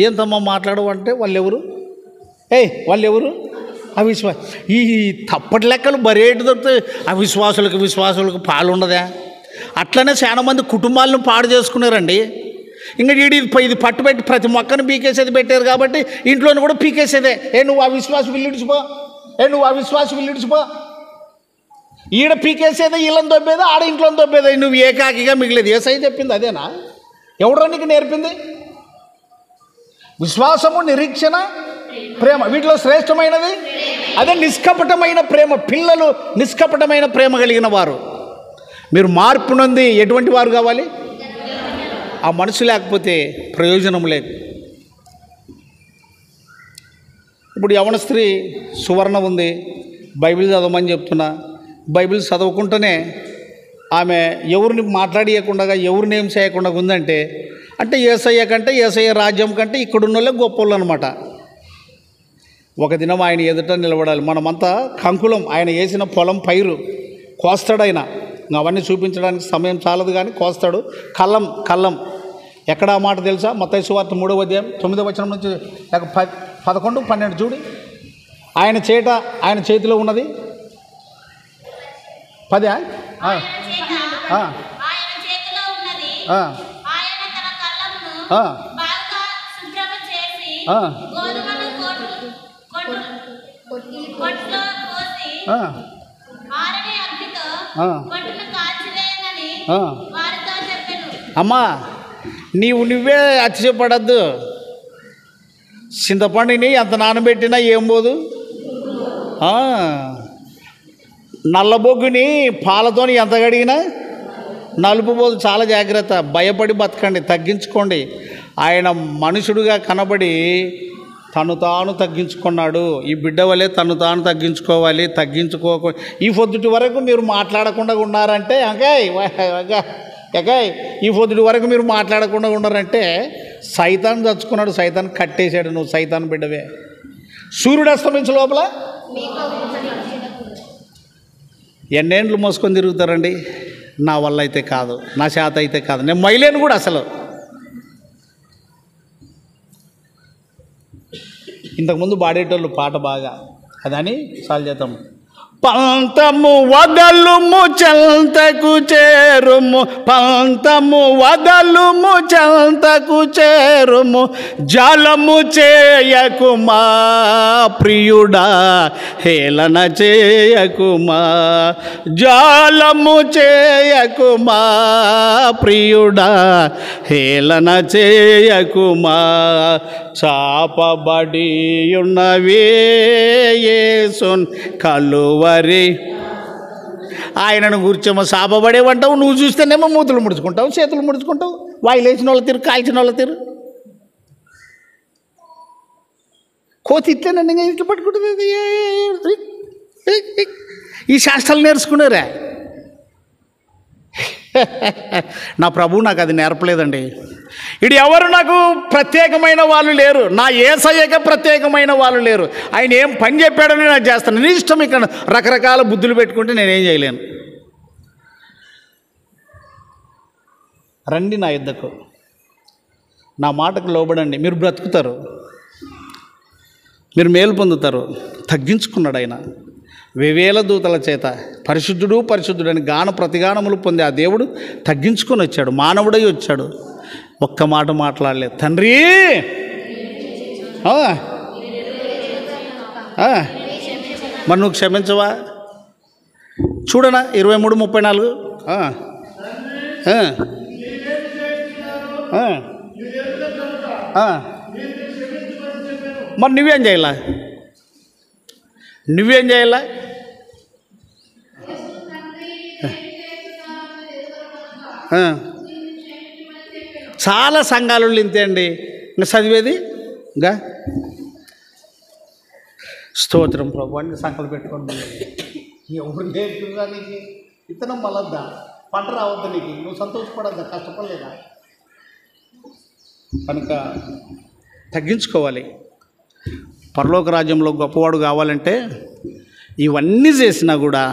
ఏంతమ్మా మాట్లాడవు అంటే వాళ్ళెవరు? వాళ్ళెవరు? ఈ తప్పటి లెక్కలు బరేటు దొరుకుతాయి. విశ్వాసులకు పాలు ఉండదా? అట్లనే చాలా మంది కుటుంబాలను పాడు చేసుకున్నారండి. ఇంకా ఇది పట్టుబెట్టి ప్రతి మొక్కను పీకేసేది పెట్టారు కాబట్టి ఇంట్లోని కూడా పీకేసేదే. నువ్వు ఆ విశ్వాసం విల్లిడిచిపో ఈడ పీకేసేదే, వీళ్ళని దొబ్బేదా, ఆడ ఇంట్లో దొబ్బేదా, నువ్వు ఏకాకిగా మిగిలేదు. యేసయ్య చెప్పింది అదేనా? ఎవడో నీకు నేర్పింది? విశ్వాసము, నిరీక్షణ, ప్రేమ, వీటిలో శ్రేష్టమైనది అదే నిష్కపటమైన ప్రేమ. పిల్లలు నిష్కపటమైన ప్రేమ కలిగిన వారు. మీరు మార్పు నొంది ఎటువంటి వారు కావాలి? ఆ మనసు లేకపోతే ప్రయోజనం లేదు. ఇప్పుడు యవన స్త్రీ సువర్ణ ఉంది, బైబిల్ చదవమని చెప్తున్నా. బైబిల్ చదవకుండానే ఆమె ఎవరిని మాట్లాడియకుండా, ఎవరిని ఏం చేయకుండా ఉందంటే, అంటే యేసయ్య కంటే, యేసయ్య రాజ్యం కంటే ఇక్కడున్న వాళ్ళే గొప్పోళ్ళు అనమాట. ఒక దినం ఆయన ఎదుట నిలబడాలి. మనమంతా కంకులం. ఆయన వేసిన పొలం పైరు కోస్తాడు ఆయన. అవన్నీ చూపించడానికి సమయం చాలదు, కానీ కోస్తాడు. కల్లం ఎక్కడ ఆ మాట తెలుసా? మత్తయి సువార్త 3వ అధ్యాయం 9వ వచనం నుంచి 11, 12 చూడి. ఆయన చేతిలో ఉన్నది 10. అమ్మా, నువ్వే అతిశయపడద్దు. చింతపండుని ఎంత నానబెట్టినా ఏం పోదు. నల్లబొగ్గుని పాలతోని ఎంత కడిగినా నలుపు పోదు. చాలా జాగ్రత్త. భయపడి బతకండి, తగ్గించుకోండి. ఆయన మనుషుడుగా కనబడి తను తాను తగ్గించుకున్నాడు. ఈ బిడ్డ వలె తను తాను తగ్గించుకోవాలి. ఈ పొద్దుటి వరకు మీరు మాట్లాడకుండా ఉన్నారంటే ఈ పొద్దుటి వరకు మీరు మాట్లాడకుండా ఉన్నారంటే సైతాన్ చచ్చుకున్నాడు, సైతాన్ కట్టేశాడు. నువ్వు సైతాన్ బిడ్డవే. సూర్యుడు అస్తమించే లోపల ఎన్నేండ్లు మోసుకొని తిరుగుతారండి. నా వల్ల అయితే కాదు, నా చేత అయితే కాదు, నేను మైలేను కూడా అసలు. ఇంతకుముందు పాడేటోళ్ళు పాట బాగా అదని చాలు చేద్దాం. పంతము వదలుము చెంతకు చేరుము, పంతము వదలుము చెంతకు చేరుము, జాలము చేయకుమా ప్రియుడా, హేళన చేయకుమా, జాలము చేయకుమా ప్రియుడా, హేళన చేయకుమా, చాపబడి ఉన్నవే యేసున్ కలువరి. ఆయనను కూర్చోమో శాపబడేవంటావు, నువ్వు చూస్తేనేమో మూతులు ముడుచుకుంటావు, చేతులు ముడుచుకుంటావు, వాయిలు వేసిన వాళ్ళ తీరు, కాల్చిన వాళ్ళ తీరు. కోతి ఇట్లేనండి, ఇంకా ఇట్లా పట్టుకుంటుంది. ఈ శాస్త్రాలు నేర్చుకున్నారా? నా ప్రభువు నాకు అది నేర్పలేదండి. ఇది ఎవరు నాకు ప్రత్యేకమైన వాళ్ళు లేరు. నా యేసయ్యకే ప్రత్యేకమైన వాళ్ళు లేరు. ఆయన ఏం పని చెప్పాడని నాకు చేస్తాను. నీ ఇష్టం. ఇక్కడ రకరకాల బుద్ధులు పెట్టుకుంటే నేనేం చేయలేను. రండి నా యుద్ధకు, నా మాటకు లోబడండి, మీరు బ్రతుకుతారు, మీరు మేలు పొందుతారు. తగ్గించుకున్నాడు ఆయన. వేవేల దూతల చేత పరిశుద్ధుడు పరిశుద్ధుడని ప్రతిగానములు పొంది ఆ దేవుడు తగ్గించుకొని వచ్చాడు, మానవుడై వచ్చాడు. ఒక్క మాట మాట్లాడలేదు. తండ్రి మరి నువ్వు క్షమించవా? చూడనా 23:34. మరి నువ్వేం చేయాలా? చాలా సంఘాలలో ఇంతే అండి. ఇంకా చదివేది ఇంకా స్తోత్రం ప్రభు అని సంకల్పం పెట్టుకోండి. ఎవరు నేర్చుకున్నా నీకు ఇతనం మళ్ళద్దా, పంట రావద్దా, నీకు నువ్వు సంతోషపడద్దా, కష్టపడలేదా? కనుక తగ్గించుకోవాలి. పరలోక రాజ్యంలో గొప్పవాడు కావాలంటే ఇవన్నీ చేసినా కూడా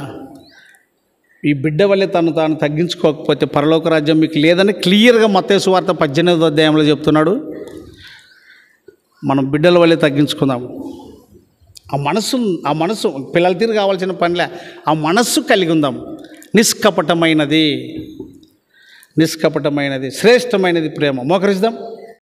ఈ బిడ్డ వల్లే తను తాను తగ్గించుకోకపోతే పరలోక రాజ్యం మీకు లేదని క్లియర్గా మత్తయి సువార్త 18వ అధ్యాయంలో చెప్తున్నాడు. మనం బిడ్డల వల్లే తగ్గించుకుందాం. ఆ మనసు పిల్లల తీరు కావాల్సిన పనిలే, ఆ మనస్సు కలిగి ఉందాం. నిష్కపటమైనది శ్రేష్టమైనది ప్రేమ. మోకరిద్దాం.